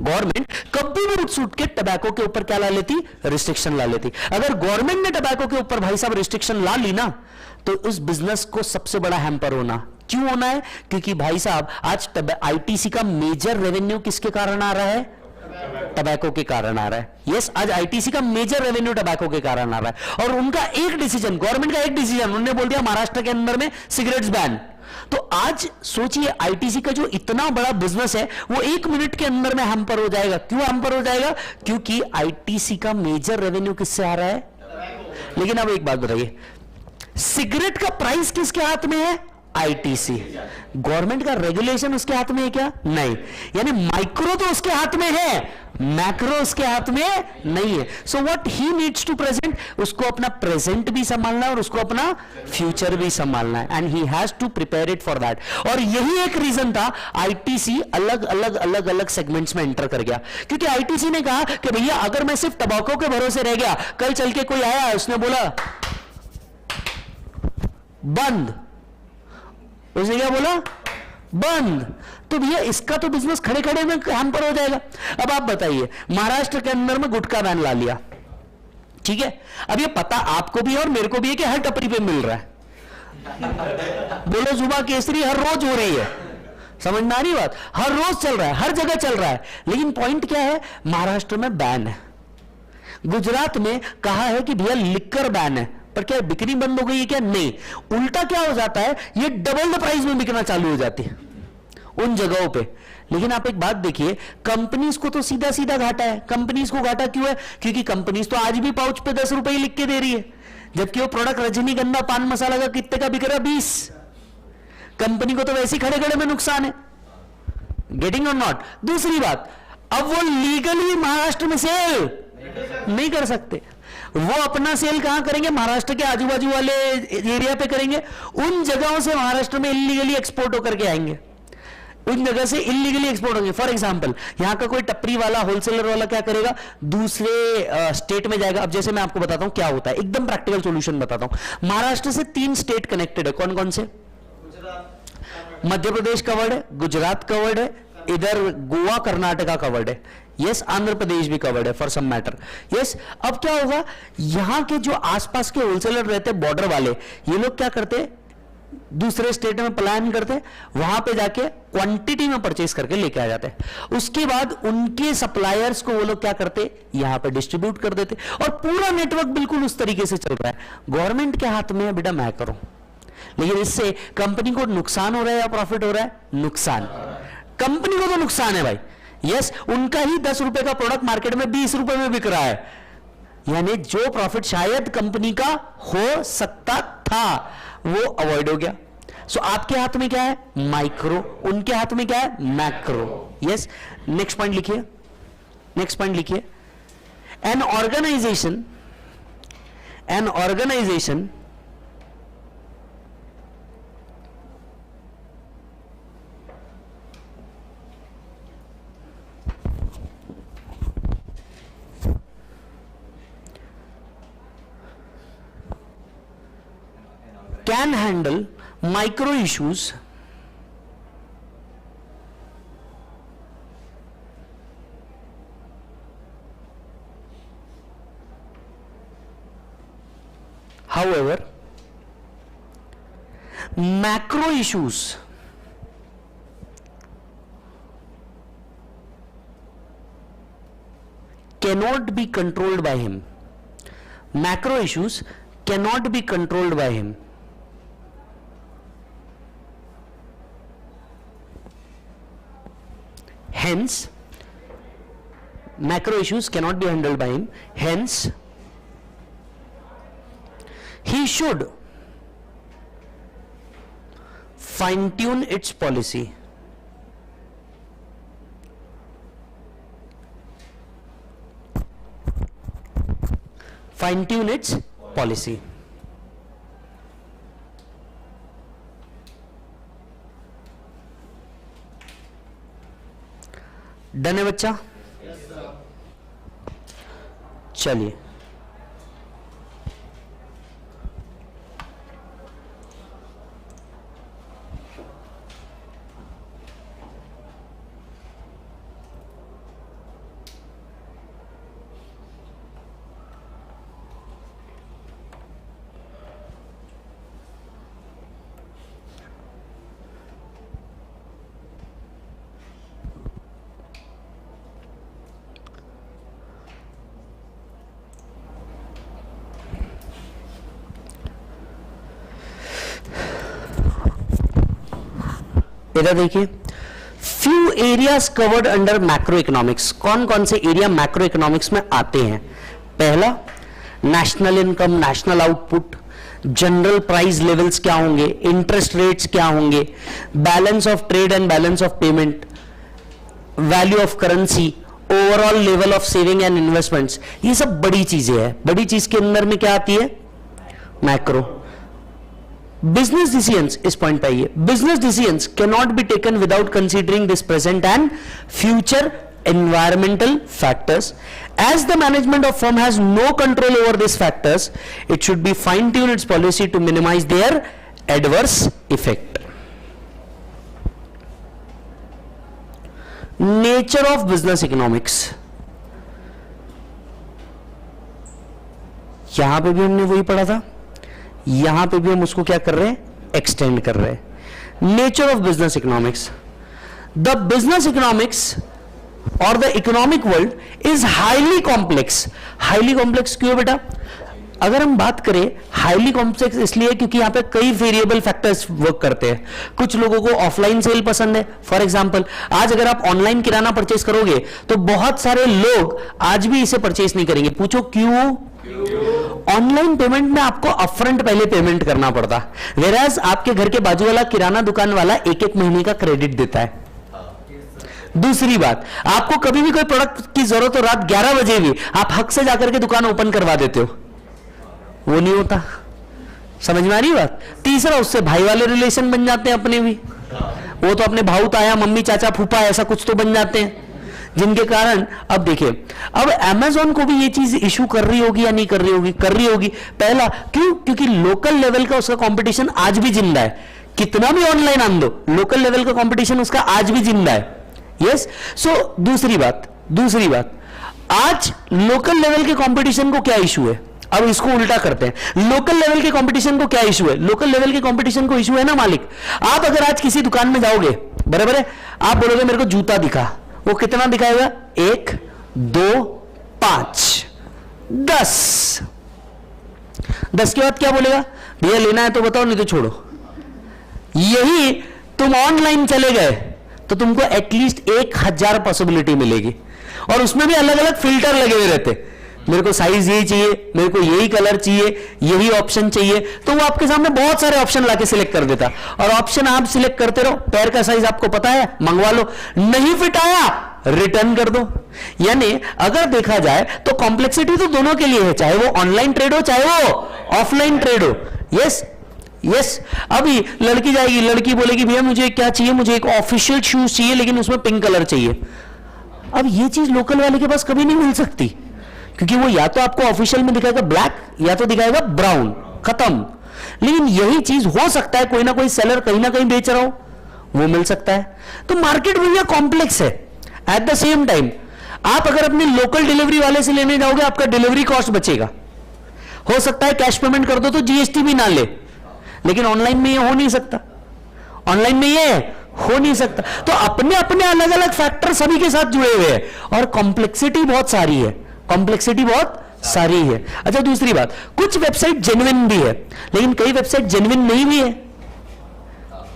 गवर्नमेंट कभी भी उठ सुट के टबैको के ऊपर क्या ला लेती? रिस्ट्रिक्शन ला लेती। अगर गवर्नमेंट ने टबैको के ऊपर भाई साहब रिस्ट्रिक्शन ला ली ना तो उस बिजनेस को सबसे बड़ा हैम्पर होना। क्यों होना है? क्योंकि भाई साहब आज आईटीसी का मेजर रेवेन्यू किसके कारण आ रहा है? टबैको के कारण आ रहा है। यस, आज आईटीसी का मेजर रेवेन्यू टबैको के कारण आ रहा है। और उनका एक डिसीजन, गवर्नमेंट का एक डिसीजन, उन्होंने बोल दिया महाराष्ट्र के अंदर में सिगरेट्स बैन। तो आज सोचिए आईटीसी का जो इतना बड़ा बिजनेस है वो 1 मिनट के अंदर में हैम्पर हो जाएगा। क्यों हैम्पर हो जाएगा? क्योंकि आईटीसी का मेजर रेवेन्यू किससे आ रहा है? लेकिन अब एक बात बताइए, सिगरेट का प्राइस किसके हाथ में है? आईटीसी। गवर्नमेंट का रेगुलेशन उसके हाथ में है क्या? नहीं। यानी माइक्रो तो उसके हाथ में है, मैक्रो उसके हाथ में नहीं है। So what he needs to present, उसको अपना प्रेजेंट भी संभालना है और उसको अपना फ्यूचर भी संभालना है, and he has to prepare it for that. और यही एक रीजन था आईटीसी अलग अलग सेगमेंट्स में एंटर कर गया। क्योंकि आईटीसी ने कहा कि भैया अगर मैं सिर्फ टबाको के भरोसे रह गया, कल चल के कोई आया उसने बोला बंद, उसने क्या बोला? बंद, तो भैया इसका तो बिजनेस खड़े खड़े में हैम्पर हो जाएगा। अब आप बताइए, महाराष्ट्र के अंदर में गुटखा बैन ला लिया, ठीक है? अब ये पता आपको भी है और मेरे को भी है कि हर टपरी पे मिल रहा है। बोलो जुबा केसरी हर रोज हो रही है, समझ में आ रही बात? हर रोज चल रहा है, हर जगह चल रहा है। लेकिन पॉइंट क्या है? महाराष्ट्र में बैन है, गुजरात में कहा है कि भैया लिक्कर बैन है, पर क्या बिक्री बंद हो गई है क्या? नहीं, उल्टा क्या हो जाता है, ये डबल द प्राइस में बिकना चालू हो जाती है उन जगहों पे। लेकिन आप एक बात देखिए, कंपनीज को तो सीधा सीधा घाटा है। कंपनीज को घाटा क्यों है? क्योंकि कंपनीज तो आज भी पाउच पे 10 रुपए लिख के दे रही है, जबकि वो प्रोडक्ट रजनीगंधा पान मसाला का कितने का बिक रहा है? 20। कंपनी को तो वैसे ही खड़े खड़े में नुकसान है। गेटिंग और नॉट? दूसरी बात, अब वो लीगली महाराष्ट्र में सेल नहीं कर सकते। वो अपना सेल कहां करेंगे? महाराष्ट्र के आजू बाजू वाले एरिया पे करेंगे। उन जगहों से महाराष्ट्र में इलीगली एक्सपोर्ट होकर के आएंगे, उन जगह से इलीगली एक्सपोर्ट होंगे। फॉर एग्जांपल, यहां का कोई टपरी वाला, होलसेलर वाला क्या करेगा? दूसरे स्टेट में जाएगा। अब जैसे मैं आपको बताता हूं क्या होता है, एकदम प्रैक्टिकल सॉल्यूशन बताता हूं। महाराष्ट्र से 3 स्टेट कनेक्टेड है। कौन कौन से? मध्य प्रदेश कवर्ड है, गुजरात कवर्ड है, इधर गोवा कर्नाटका कवर्ड है, यस, आंध्र प्रदेश भी कवर्ड है फॉर सम मैटर, यस। अब क्या होगा, यहां के जो आसपास के होलसेलर रहते हैं बॉर्डर वाले, ये लोग क्या करते, दूसरे स्टेट में पलायन करते, वहां पे जाके क्वांटिटी में परचेस करके लेके आ जाते। उसके बाद उनके सप्लायर्स को वो लोग क्या करते, यहां पे डिस्ट्रीब्यूट कर देते, और पूरा नेटवर्क बिल्कुल उस तरीके से चल रहा है। गवर्नमेंट के हाथ में है बेटा, मैं करूं, लेकिन इससे कंपनी को नुकसान हो रहा है या प्रॉफिट हो रहा है? नुकसान। कंपनी को तो नुकसान है भाई, यस। उनका ही 10 रुपए का प्रोडक्ट मार्केट में 20 रुपए में बिक रहा है, यानी जो प्रॉफिट शायद कंपनी का हो सकता था वो अवॉइड हो गया। सो आपके हाथ में क्या है? माइक्रो, उनके हाथ में क्या है? Macro, yes. नेक्स्ट पॉइंट लिखिए, नेक्स्ट पॉइंट लिखिए। An organization can handle micro issues however macro issues cannot be controlled by him. Macro issues cannot be controlled by him. Hence, macro issues cannot be handled by him. Hence, he should fine-tune its policy. Fine-tune its policy. Done है बच्चा? चलिए, इधर देखिए, few areas covered under macro economics. कौन कौन से area macro economics में आते हैं? पहला, national income, national output, general price levels क्या होंगे, इंटरेस्ट रेट्स क्या होंगे, balance of trade and balance of payment, value of currency, overall level of saving and investments. ये सब बड़ी चीजें हैं. बड़ी चीज के अंदर में क्या आती है? मैक्रो. Business decisions, इस पॉइंट पे आइए. Business decisions cannot be taken without considering this present and future environmental factors. As the management of firm has no control over these factors, it should be fine-tune its policy to minimize their adverse effect. Nature of business economics. यहां पे भी हमने वही पढ़ा था, यहां पे भी हम उसको क्या कर रहे हैं? एक्सटेंड कर रहे हैं. Nature of business economics. The business economics और the economic world is highly complex. Highly complex क्यों बेटा? अगर हम बात करें हाईली कॉम्प्लेक्स इसलिए क्योंकि यहां पे कई वेरिएबल फैक्टर्स वर्क करते हैं. कुछ लोगों को ऑफलाइन सेल पसंद है. फॉर एग्जांपल, आज अगर आप ऑनलाइन किराना परचेस करोगे तो बहुत सारे लोग आज भी इसे परचेस नहीं करेंगे. पूछो क्यों? ऑनलाइन पेमेंट में आपको अपफ्रंट पहले पेमेंट करना पड़ता, वेराज आपके घर के बाजू वाला किराना दुकान वाला एक एक महीने का क्रेडिट देता है. दूसरी बात, आपको कभी भी कोई प्रोडक्ट की जरूरत हो रात 11 बजे भी आप हक से जाकर के दुकान ओपन करवा देते हो, वो नहीं होता. समझ में आ रही बात? तीसरा, उससे भाई वाले रिलेशन बन जाते हैं अपने भी. वो तो अपने भाऊ ताया, मम्मी चाचा फूफा ऐसा कुछ तो बन जाते हैं, जिनके कारण अब देखिए, अब Amazon को भी ये चीज इशू कर रही होगी या नहीं कर रही होगी? कर रही होगी. पहला क्यों? क्योंकि लोकल लेवल का उसका कंपटीशन आज भी जिंदा है. कितना भी ऑनलाइन आन दो, लोकल लेवल का कंपटीशन उसका आज भी जिंदा है. यस. सो दूसरी बात, आज लोकल लेवल के कंपटीशन को क्या इशू है? अब इसको उल्टा करते हैं. लोकल लेवल के कंपटीशन को क्या इशू है? लोकल लेवल के कंपटीशन को इशू है ना मालिक. आप अगर आज किसी दुकान में जाओगे, बराबर है, आप बोलोगे मेरे को जूता दिखा, वो कितना दिखाएगा? 1, 2, 5, 10. 10 के बाद क्या बोलेगा? भैया लेना है तो बताओ, नहीं तो छोड़ो. यही तुम ऑनलाइन चले गए तो तुमको एटलीस्ट 1000 पॉसिबिलिटी मिलेगी, और उसमें भी अलग अलग फिल्टर लगे हुए रहते. मेरे को साइज यही चाहिए, मेरे को यही कलर चाहिए, यही ऑप्शन चाहिए, तो वो आपके सामने बहुत सारे ऑप्शन लाके सिलेक्ट कर देता. और ऑप्शन आप सिलेक्ट करते रहो. पैर का साइज आपको पता है, मंगवा लो. नहीं फिट आया, रिटर्न कर दो. यानी अगर देखा जाए तो कॉम्प्लेक्सिटी तो दोनों के लिए है, चाहे वो ऑनलाइन ट्रेड हो चाहे वो ऑफलाइन ट्रेड हो. यस. अभी लड़की जाएगी, लड़की बोलेगी भैया मुझे क्या चाहिए? मुझे एक ऑफिशियल शूज चाहिए, लेकिन उसमें पिंक कलर चाहिए. अब ये चीज लोकल वाले के पास कभी नहीं मिल सकती, क्योंकि वो या तो आपको ऑफिशियल में दिखाएगा ब्लैक या तो दिखाएगा ब्राउन. खत्म. लेकिन यही चीज हो सकता है कोई ना कोई सेलर कहीं ना कहीं बेच रहा हो, वो मिल सकता है। तो मार्केट भैया कॉम्प्लेक्स है। एट द सेम टाइम आप अगर अपने लोकल डिलीवरी वाले से लेने जाओगे, आपका डिलीवरी कॉस्ट बचेगा। हो सकता है कैश पेमेंट कर दो तो जीएसटी भी ना ले, लेकिन ऑनलाइन में ये हो नहीं सकता, ऑनलाइन में ये हो नहीं सकता। तो अपने अपने अलग अलग फैक्टर सभी के साथ जुड़े हुए हैं और कॉम्प्लेक्सिटी बहुत सारी है, कॉम्प्लेक्सिटी बहुत सारी है। अच्छा, दूसरी बात, कुछ वेबसाइट जेन्युइन भी है, लेकिन कई वेबसाइट जेन्युइन नहीं भी है,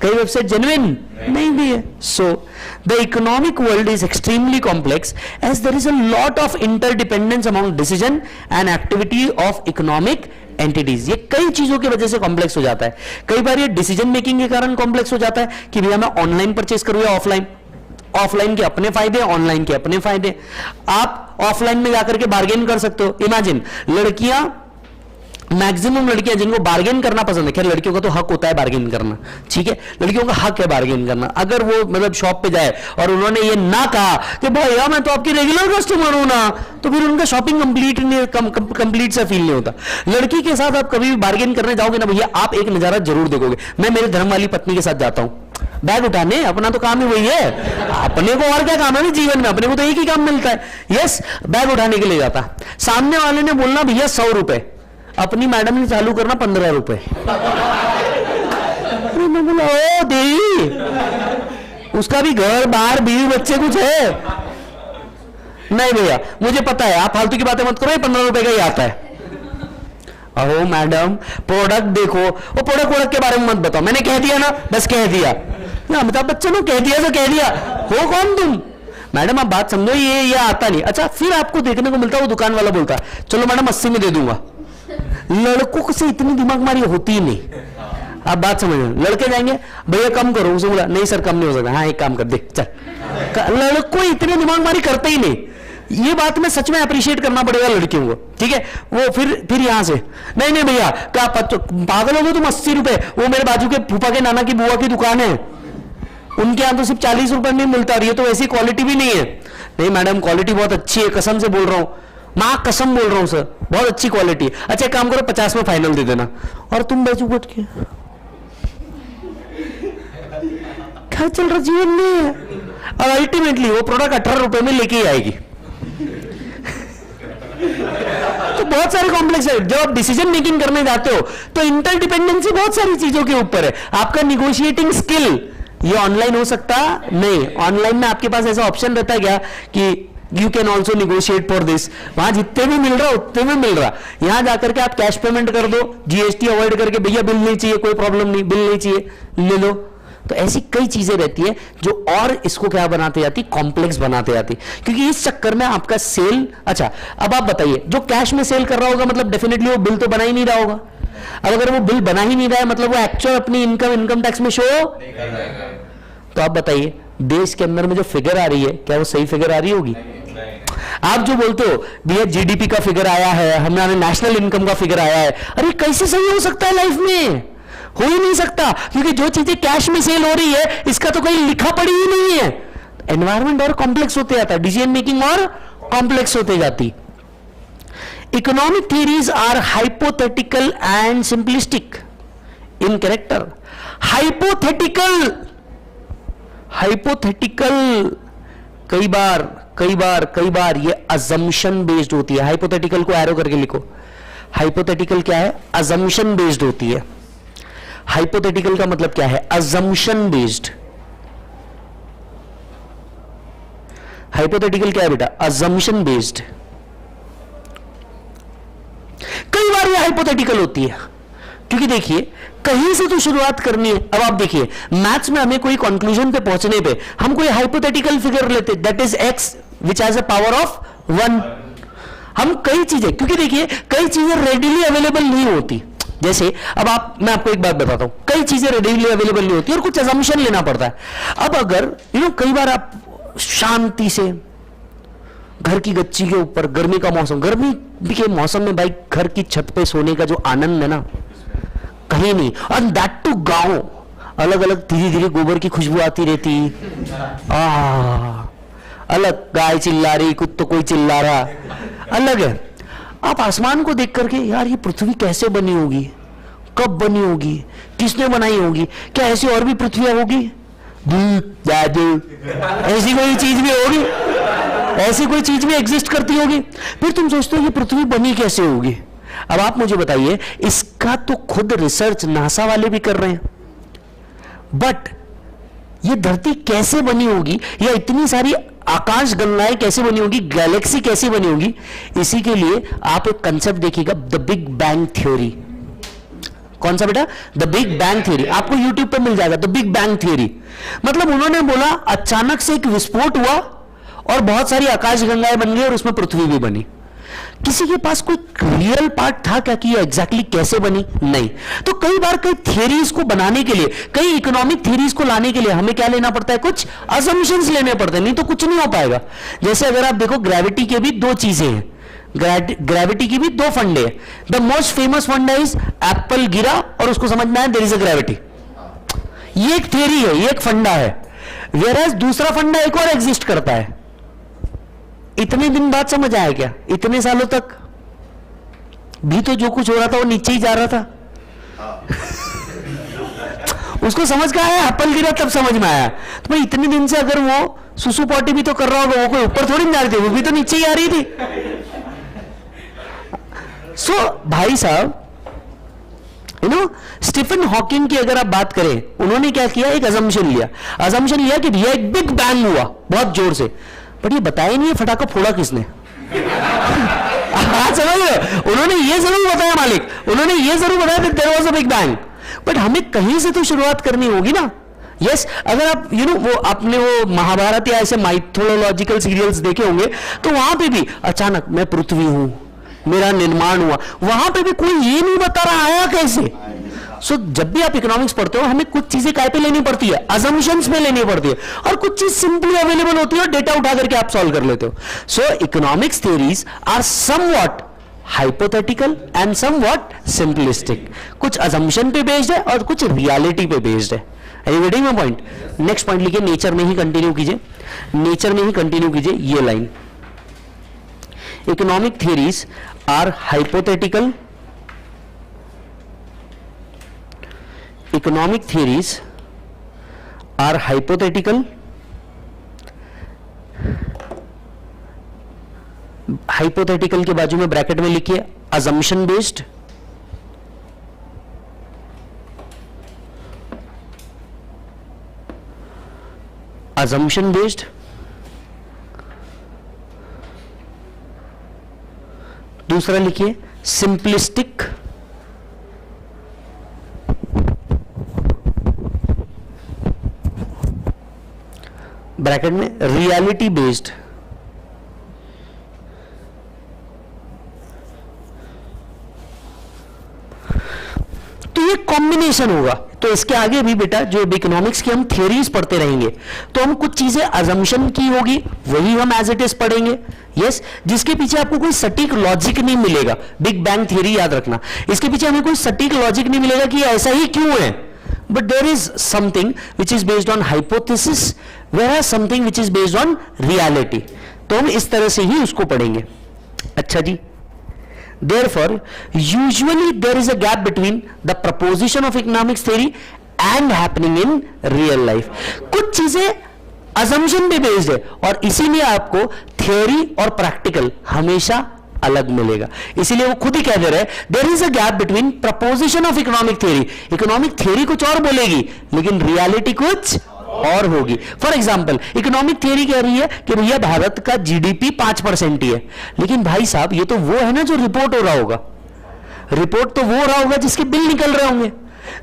कई वेबसाइट जेन्युइन नहीं भी है। So the economic world is extremely complex as there is a lot of interdependence among decision and activity of economic entities. ये कई चीजों की वजह से कॉम्प्लेक्स हो जाता है। कई बार ये डिसीजन मेकिंग के कारण कॉम्प्लेक्स हो जाता है कि भैया मैं ऑनलाइन परचेस करूं या ऑफलाइन। ऑफलाइन के अपने फायदे, ऑनलाइन के अपने फायदे। आप ऑफलाइन में जाकर के बार्गेन कर सकते हो। इमेजिन, लड़कियां, मैक्सिमम लड़कियां जिनको बार्गेन करना पसंद है, खैर लड़कियों का तो हक होता है बार्गेन करना, ठीक है, लड़कियों का हक है बार्गेन करना। अगर वो मतलब शॉप पे जाए और उन्होंने ये ना कहा कि भैया मैं तो आपकी रेगुलर कस्टमर हूं ना, तो फिर उनका शॉपिंग कंप्लीट सा फील नहीं होता। लड़की के साथ आप कभी भी बार्गेन करने जाओगे ना भैया, आप एक नजारा जरूर देखोगे। मैं मेरे धर्म वाली पत्नी के साथ जाता हूं बैग उठाने, अपना तो काम ही वही है, अपने को और क्या काम है जीवन में, अपने को तो एक ही काम मिलता है, यस, बैग उठाने के लिए जाता। सामने वाले ने बोलना भैया 100 रुपए, अपनी मैडम ने चालू करना 15 रुपए। मैं बोला ओ देवी, उसका भी घर बाहर बीवी बच्चे कुछ है। नहीं भैया मुझे पता है, आप फालतू की बातें मत करो, 15 रुपए का ही आता है। अहो मैडम प्रोडक्ट देखो, वो प्रोडक्ट के बारे में मत बताओ, मैंने कह दिया ना, बस कह दिया ना, अमिताभ बच्चन कह दिया तो कह दिया, हो कौन तुम मैडम, आप बात समझो, ये आता नहीं। अच्छा, फिर आपको देखने को मिलता है वो दुकान वाला बोलता है चलो मैडम 80 में दे दूंगा। लड़कों से इतनी दिमागमारी होती ही नहीं, आप बात समझ लो। लड़के जाएंगे भैया कम करो, उसे बोला नहीं सर कम नहीं हो सकता, हाँ एक काम कर दे चल। लड़कों इतनी दिमागमारी करते ही नहीं। ये बात में सच में अप्रिशिएट करना पड़ेगा लड़कियों को, ठीक है। वो फिर यहां से नहीं भैया क्या पागल हो गए तुम, 80 रुपए, वो मेरे बाजू के फूफा के नाना की बुआ की दुकान है, उनके यहां तो सिर्फ 40 रुपए में मिलता, रही है तो वैसी क्वालिटी भी नहीं है। नहीं मैडम क्वालिटी बहुत अच्छी है, कसम से बोल रहा हूं, मां कसम बोल रहा हूं सर, बहुत अच्छी क्वालिटी है। अच्छा काम करो 50 में फाइनल दे देना, और तुम बैठो बैठ के क्या चल रहा जीवन में, और अल्टीमेटली वो प्रोडक्ट 18 रुपए में लेके ही आएगी। तो बहुत सारे कॉम्प्लेक्स है। जब आप डिसीजन मेकिंग करने जाते हो तो इंटरडिपेंडेंसी बहुत सारी चीजों के ऊपर है। आपका निगोशिएटिंग स्किल ये ऑनलाइन हो सकता नहीं, ऑनलाइन में आपके पास ऐसा ऑप्शन रहता है क्या कि you can also negotiate for this, वहां जितने भी मिल रहा उतने में मिल रहा, यहां जाकर के आप कैश पेमेंट कर दो, जीएसटी अवॉइड करके भैया बिल नहीं चाहिए, कोई प्रॉब्लम नहीं, बिल नहीं चाहिए ले लो। तो ऐसी कई चीजें रहती है जो और इसको क्या बनाते जाती, कॉम्प्लेक्स बनाते जाती, क्योंकि इस चक्कर में आपका सेल। अच्छा अब आप बताइए, जो कैश में सेल कर रहा होगा मतलब डेफिनेटली वो बिल तो बना ही नहीं रहा होगा। अब अगर वो बिल बना ही नहीं रहा है मतलब वो एक्चुअल अपनी इनकम टैक्स में शो, तो आप बताइए देश के अंदर में जो फिगर आ रही है क्या वो सही फिगर आ रही होगी? आप जो बोलते हो भैया जीडीपी का फिगर आया है, हमारे नेशनल इनकम का फिगर आया है, अरे कैसे सही हो सकता है? लाइफ में हो ही नहीं सकता, क्योंकि जो चीजें कैश में सेल हो रही है इसका तो कहीं लिखा पड़ी ही नहीं है। एनवायरमेंट और कॉम्प्लेक्स होते जाता है, डिसीजन मेकिंग और कॉम्प्लेक्स होते जाती। Economic theories are hypothetical and simplistic in character. Hypothetical कई बार ये अजम्पशन बेस्ड होती है। हाइपोथेटिकल को एरो करके लिखो। हाइपोथेटिकल क्या है? अजम्पशन बेस्ड होती है। हाइपोथेटिकल का मतलब क्या है? Assumption based. हाइपोथेटिकल क्या है बेटा? Assumption based. कई बार ये हाइपोथेटिकल होती है, क्योंकि देखिए कहीं से तो शुरुआत करनी है। अब आप देखिए मैथ्स में हमें कोई कंक्लूजन पे पहुंचने पे हम कोई हाइपोथेटिकल फिगर लेते, that is x which has a power of 1। हम कई चीजें, क्योंकि देखिए कई चीजें रेडिली अवेलेबल नहीं होती। जैसे अब मैं आपको एक बात बताता हूं, कई चीजें रेडिली अवेलेबल नहीं होती और कुछ अजम्पशन लेना पड़ता है। अब अगर कई बार आप शांति से घर की गच्ची के ऊपर, गर्मी का मौसम, गर्मी के मौसम में भाई घर की छत पे सोने का जो आनंद है ना कहीं नहीं, और दैट टू गांव, अलग अलग धीरे धीरे गोबर की खुशबू आती रहती, अलग गाय चिल्ला रही, कुत्ता कोई चिल्ला रहा, अलग है। आप आसमान को देख करके यार ये पृथ्वी कैसे बनी होगी, कब बनी होगी, किसने बनाई होगी, क्या ऐसी और भी पृथ्वियां होगी, ऐसी कोई चीज भी होगी, ऐसी कोई चीज भी एग्जिस्ट करती होगी? फिर तुम सोचते हो ये पृथ्वी बनी कैसे होगी? अब आप मुझे बताइए, इसका तो खुद रिसर्च नासा वाले भी कर रहे हैं, बट ये धरती कैसे बनी होगी, या इतनी सारी आकाश गंगाएं कैसे बनी होगी, गैलेक्सी कैसे बनी होगी, इसी के लिए आप एक कंसेप्ट देखिएगा, द बिग बैंग थ्योरी। कौन सा बेटा? The big bang theory. आपको यूट्यूब पे मिल जाएगा, द बिग बैंग थ्योरी। मतलब उन्होंने बोला अचानक से एक विस्फोट हुआ और बहुत सारी आकाश गंगाएं बन गई और उसमें पृथ्वी भी बनी। किसी के पास कोई रियल पार्ट था क्या कि ये एग्जैक्टली कैसे बनी? नहीं। तो कई बार कई थियरीज को बनाने के लिए, कई इकोनॉमिक थियरीज को लाने के लिए हमें क्या लेना पड़ता है? कुछ असम्पशंस लेने पड़ते हैं, नहीं तो कुछ नहीं हो पाएगा। जैसे अगर आप देखो, ग्रेविटी के भी दो चीजें हैं, ग्रेविटी की भी दो फंडे हैं। द मोस्ट फेमस फंडा इज एप्पल गिरा और उसको समझ में आया देयर इज अ ग्रेविटी। ये एक थियरी है, ये एक फंडा है। वेयरएज दूसरा फंडा एक और एग्जिस्ट करता है। इतने दिन बाद समझ आया क्या? इतने सालों तक भी तो जो कुछ हो रहा था वो नीचे ही जा रहा था। उसको समझ का आया, एप्पल गिरा तब समझ में आया। तो भाई इतने दिन से अगर वो सुसु पॉटी भी तो कर रहा होगा, वो कोई ऊपर थोड़ी नहीं जा रही थी, वो भी तो नीचे ही आ रही थी। सो भाई साहब, स्टीफन हॉकिंग की अगर आप बात करें, उन्होंने क्या किया? एक अजम्पशन लिया। अजम्पशन लिया कि भैया एक बिग बैंग हुआ बहुत जोर से, बट ये बताया नहीं है फटाका फोड़ा किसने। आप समझ रहे हो? उन्होंने ये जरूर बताया मालिक, उन्होंने ये जरूर बताया कि there was a big bang, but हमें कहीं से तो शुरुआत करनी होगी ना। यस, अगर आप वो आपने वो महाभारत या ऐसे माइथोलॉजिकल सीरियल्स देखे होंगे, तो वहां पे भी अचानक मैं पृथ्वी हूं, मेरा निर्माण हुआ, वहां पे भी कोई ये नहीं बता रहा आया कैसे। सो जब भी आप इकोनॉमिक्स पढ़ते हो, हमें कुछ चीजें काय पे लेनी पड़ती है? अजम्पशंस में लेनी पड़ती है, और कुछ चीज सिंपली अवेलेबल होती है और डेटा उठा करके आप सॉल्व कर लेते हो। So economics theories are somewhat hypothetical and somewhat simplistic. कुछ अजम्पशन पे बेस्ड है और कुछ रियलिटी पे बेस्ड है। Are you getting my point? Next point लिखिए, नेचर में ही कंटिन्यू कीजिए, नेचर में ही कंटिन्यू कीजिए ये line. Economic theories are hypothetical, economic theories are hypothetical, hypothetical के बाजू में ब्रैकेट में लिखिए अजम्पशन बेस्ड, assumption based, दूसरा लिखिए सिंपलिस्टिक, ब्रैकेट में रियलिटी बेस्ड। तो ये कॉम्बिनेशन होगा। तो इसके आगे भी बेटा जो इकोनॉमिक्स की हम थियरीज पढ़ते रहेंगे, तो हम कुछ चीजें अजम्पशन की होगी वही हम एज इट इज पढ़ेंगे। यस, जिसके पीछे आपको कोई सटीक लॉजिक नहीं मिलेगा। बिग बैंग थियरी याद रखना, इसके पीछे हमें कोई सटीक लॉजिक नहीं मिलेगा कि ऐसा ही क्यों है, but there is something which is based on hypothesis, where is something which is based on reality. तो हम इस तरह से ही उसको पढ़ेंगे। अच्छा जी, therefore usually there is a gap between the proposition of economics theory and happening in real life। कुछ चीजें assumption पे based है और इसीलिए आपको theory और practical हमेशा अलग मिलेगा। इसीलिए वो खुद ही कह दे रहे हैं there is a gap between proposition of economic theory। economic theory कुछ और बोलेगी लेकिन reality कुछ और होगी। फॉर एग्जाम्पल इकोनॉमिक थियरी कह रही है कि भैया भारत का जीडीपी 5% ही है, लेकिन भाई साहब ये तो वो है ना जो रिपोर्ट हो रहा होगा। रिपोर्ट तो वो हो रहा होगा जिसके बिल निकल रहे होंगे,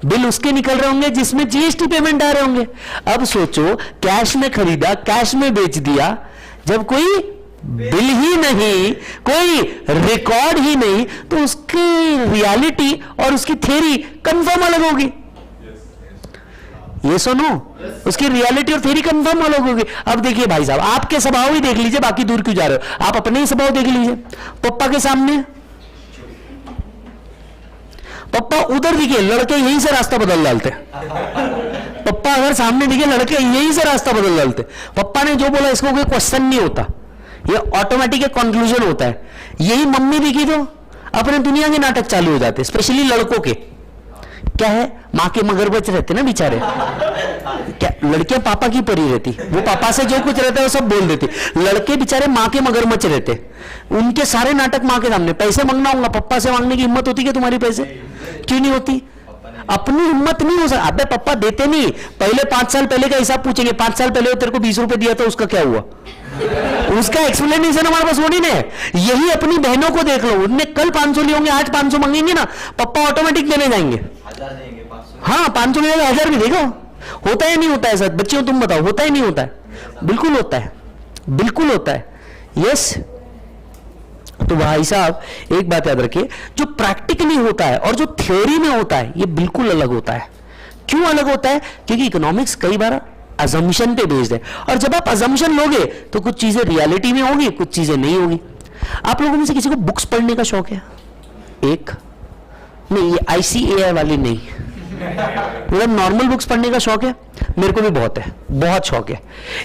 बिल उसके निकल रहे होंगे जिसमें जीएसटी पेमेंट आ रहे होंगे। अब सोचो, कैश में खरीदा, कैश में बेच दिया, जब कोई बिल ही नहीं, कोई रिकॉर्ड ही नहीं, तो उसकी रियलिटी और उसकी थियरी कंफर्म अलग होगी। ये सुनो, उसकी रियलिटी और थ्योरी कंफर्म अलग होगी। अब देखिए भाई साहब, आपके स्वभाव ही देख लीजिए, बाकी दूर क्यों जा रहे हो, आप अपने ही स्वभाव देख लीजिए। पप्पा के सामने, पप्पा उधर दिखे, लड़के यहीं से रास्ता बदल डालते। पप्पा अगर सामने दिखे, लड़के यहीं से रास्ता बदल डालते। पप्पा ने जो बोला इसको कोई क्वेश्चन नहीं होता, ये ऑटोमेटिक एक कंक्लूजन होता है। यही मम्मी दिखी तो अपने दुनिया के नाटक चालू हो जाते, स्पेशली लड़कों के। क्या है, माँ के मगरमच्छ रहते ना बेचारे, क्या लड़कियां पापा की परी रहती, वो पापा से जो कुछ रहता है वो सब बोल देती, लड़के बेचारे माँ के मगरमच्छ रहते, उनके सारे नाटक माँ के सामने। पैसे मांगना होगा, पप्पा से मांगने की हिम्मत होती क्या तुम्हारी पैसे? क्यों नहीं होती? अपनी हिम्मत नहीं हो सकती। अबे पप्पा देते नहीं, पहले 5 साल पहले का हिसाब पूछेंगे, 5 साल पहले तेरे को 20 रुपए दिया था, उसका क्या हुआ? उसका एक्सप्लेनेशन हमारे पास होनी है। यही अपनी बहनों को देख लो, उनने कल 500 लिए होंगे, आज 500 मांगेंगे ना, पप्पा ऑटोमेटिक देने जाएंगे। हाँ 500 लेगा, 1000 भी देगा। होता है नहीं होता है सर? बच्चियों तुम बताओ, होता है नहीं होता है? बिल्कुल होता है, बिल्कुल होता है। यस। तो भाई साहब एक बात याद रखिए, जो प्रैक्टिकली होता है और जो थ्योरी में होता है ये बिल्कुल अलग होता है। क्यों अलग होता है? क्योंकि इकोनॉमिक्स कई बार अजम्पशन पे बेस्ड है, और जब आप अजम्पशन लोगे तो कुछ चीजें रियलिटी में होगी, कुछ चीजें नहीं होगी। आप लोगों में से किसी को बुक्स पढ़ने का शौक है? एक नहीं, ये ICAI वाली नहीं, मतलब नॉर्मल बुक्स पढ़ने का शौक है? मेरे को भी बहुत है, बहुत शौक है।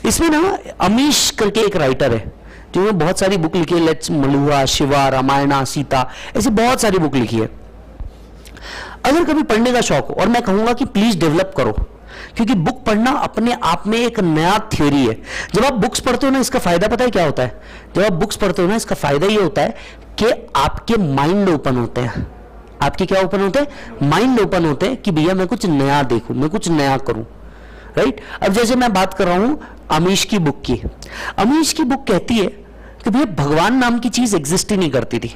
इसमें ना अमीश करके एक राइटर है जिन्होंने बहुत सारी बुक लिखी है, लेट्स मलुआ, शिवा, रामायणा, सीता, ऐसी बहुत सारी बुक लिखी है। अगर कभी पढ़ने का शौक हो, और मैं कहूंगा कि प्लीज डेवलप करो, क्योंकि बुक पढ़ना अपने आप में एक नया थ्योरी है। जब आप बुक्स पढ़ते हो ना, इसका फायदा पता है क्या होता है? जब आप बुक्स पढ़ते हो ना, इसका फायदा ये होता है कि आपके माइंड ओपन होते हैं। आपके क्या ओपन होते हैं? माइंड ओपन होते हैं कि भैया मैं कुछ नया देखूं, मैं कुछ नया करूं, राइट? अब जैसे मैं बात कर रहा हूं अमीश की बुक की। अमीश की बुक कहती है कि भैया भगवान नाम की चीज एग्जिस्ट ही नहीं करती थी।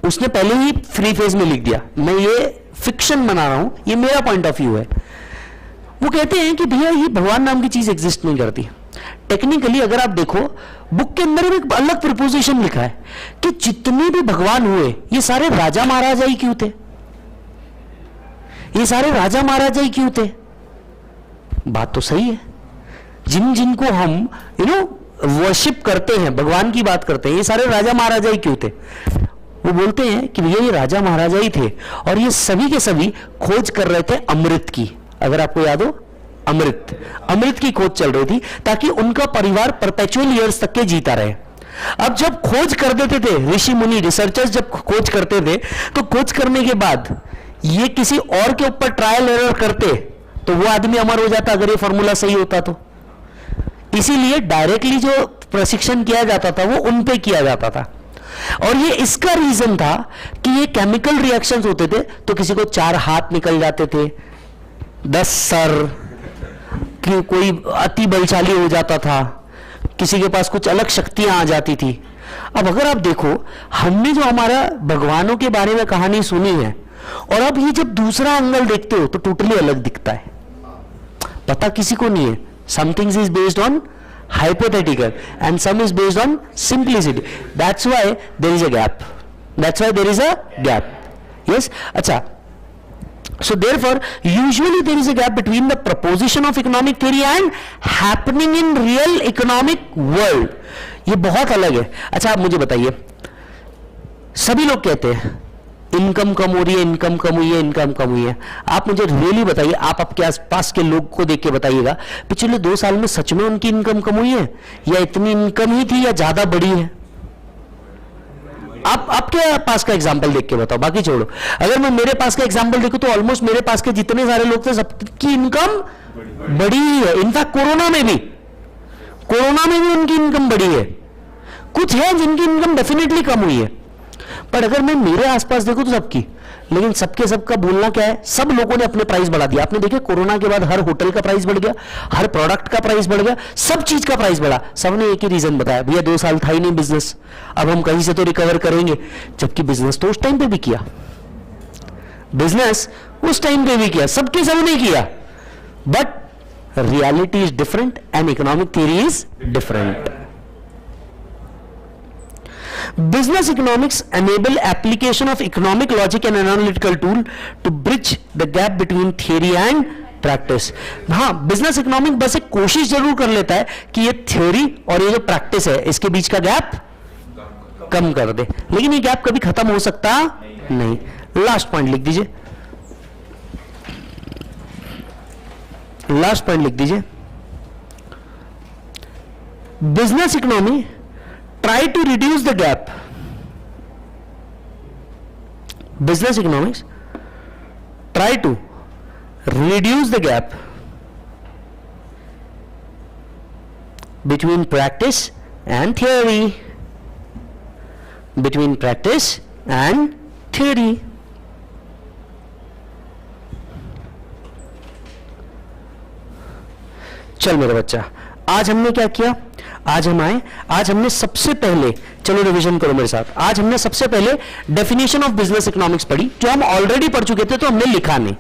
उसने पहले ही फ्री फेज में लिख दिया, मैं ये फिक्शन बना रहा हूं, ये मेरा पॉइंट ऑफ व्यू है। वो कहते हैं कि भैया ये भगवान नाम की चीज एग्जिस्ट नहीं करती। टेक्निकली अगर आप देखो, बुक के अंदर एक अलग प्रपोजिशन लिखा है कि जितने भी भगवान हुए ये सारे राजा महाराजा ही क्यों थे? ये सारे राजा महाराजा ही क्यों थे? बात तो सही है। जिन जिनको हम वर्शिप करते हैं, भगवान की बात करते हैं, ये सारे राजा महाराजा ही क्यों थे? वो बोलते हैं कि भैया ये राजा महाराजा ही थे, और ये सभी के सभी खोज कर रहे थे अमृत की। अगर आपको याद हो, अमृत की खोज चल रही थी, ताकि उनका परिवार परपेचुअल ईयर्स तक के जीता रहे। अब जब खोज कर देते थे ऋषि मुनि, रिसर्चर्स जब खोज करते थे, तो खोज करने के बाद ये किसी और के ऊपर ट्रायल एरर करते तो वो आदमी अमर हो जाता, अगर ये फॉर्मूला सही होता तो। इसीलिए डायरेक्टली जो प्रशिक्षण किया जाता था वो उन पे किया जाता था। और ये इसका रीजन था कि ये केमिकल रिएक्शंस होते थे, तो किसी को 4 हाथ निकल जाते थे, 10 सर, कि कोई अति बलशाली हो जाता था, किसी के पास कुछ अलग शक्तियां आ जाती थी। अब अगर आप देखो, हमने जो हमारा भगवानों के बारे में कहानी सुनी है, और अब ये जब दूसरा एंगल देखते हो तो टोटली अलग दिखता है। पता किसी को नहीं है। Some things is based on hypothetical and some is based on simplicity. That's why there is a gap. Yes. अच्छा, so therefore usually there is a gap between the proposition of economic theory and happening in real economic world. ये बहुत अलग है। अच्छा आप मुझे बताइए, सभी लोग कहते हैं इनकम कम हो रही है, इनकम कम हुई है, इनकम कम हुई है। आप मुझे रियली बताइए, आप आपके आसपास के लोग को देख के बताइएगा, पिछले 2 साल में सच में उनकी इनकम कम हुई है, या इतनी इनकम ही थी, या ज्यादा बढ़ी है? आप आपके पास का एग्जांपल देख के बताओ, बाकी छोड़ो। अगर मैं मेरे पास का एग्जांपल देखूं तो ऑलमोस्ट मेरे पास के जितने सारे लोग थे सबकी इनकम बढ़ी है। इनफैक्ट कोरोना में भी उनकी इनकम बढ़ी है। कुछ है जिनकी इनकम डेफिनेटली कम हुई है, पर अगर मैं मेरे आसपास देखूं तो सबकी, लेकिन सबके सबका बोलना क्या है, सब लोगों ने अपने प्राइस बढ़ा दिया। आपने देखा कोरोना के बाद हर होटल का प्राइस बढ़ गया, हर प्रोडक्ट का प्राइस बढ़ गया, सब चीज का प्राइस बढ़ा। सबने एक ही रीजन बताया, भैया 2 साल था ही नहीं बिजनेस, अब हम कहीं से तो रिकवर करेंगे। जबकि बिजनेस तो उस टाइम पे भी किया, बिजनेस उस टाइम पे भी किया, सबके सब ने किया, but reality is different and economic theory is different. Business economics enable application of economic logic and analytical tool to bridge the gap between theory and practice. हाँ, business economics बस एक कोशिश जरूर कर लेता है कि ये theory और ये जो practice है इसके बीच का गैप कम कर दे, लेकिन ये गैप कभी खत्म हो सकता नहीं। लास्ट पॉइंट लिख दीजिए, लास्ट पॉइंट लिख दीजिए। Business economy try to reduce the gap. Business economics try to reduce the gap between practice and theory, between practice and theory. चल मेरा बच्चा, आज हमने क्या किया? आज हमने सबसे पहले, चलो रिवीजन करो मेरे साथ, आज हमने सबसे पहले डेफिनेशन ऑफ बिजनेस इकोनॉमिक्स पढ़ी, जो हम ऑलरेडी पढ़ चुके थे तो हमने लिखा नहीं,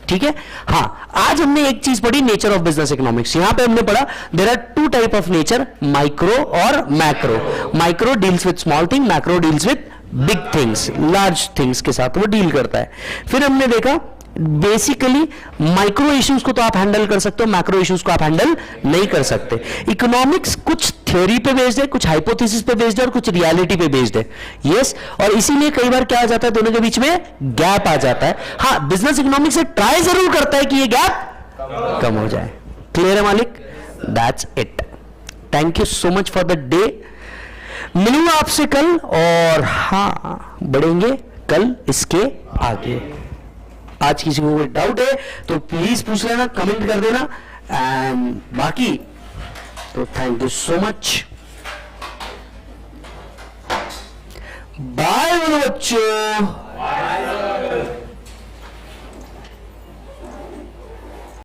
ठीक है। हाँ, आज हमने एक चीज पढ़ी, नेचर ऑफ बिजनेस इकोनॉमिक्स। यहां पे हमने पढ़ा there are two type of nature, micro और macro. Micro deals with small thing, macro deals with big things, large things के साथ वो डील करता है। फिर हमने देखा बेसिकली माइक्रो इश्यूज को तो आप हैंडल कर सकते हो, मैक्रो इश्यूज को आप हैंडल नहीं कर सकते। इकोनॉमिक्स कुछ थ्योरी पे बेस्ड है, कुछ हाइपोथेसिस पे बेस्ड है और कुछ रियलिटी पे बेस्ड है। यस, और इसीलिए कई बार क्या आ जाता है, दोनों के बीच में गैप आ जाता है। हाँ, बिजनेस इकोनॉमिक्स से ट्राई जरूर करता है कि ये गैप कम हो जाए। क्लियर है मालिक? That's it. Thank you so much for the day. मिलूंगा आपसे कल, और हाँ, बढ़ेंगे कल इसके आगे। आज किसी को कोई डाउट है तो प्लीज पूछ लेना, कमेंट कर देना, एंड बाकी तो thank you so much. Bye बच्चों।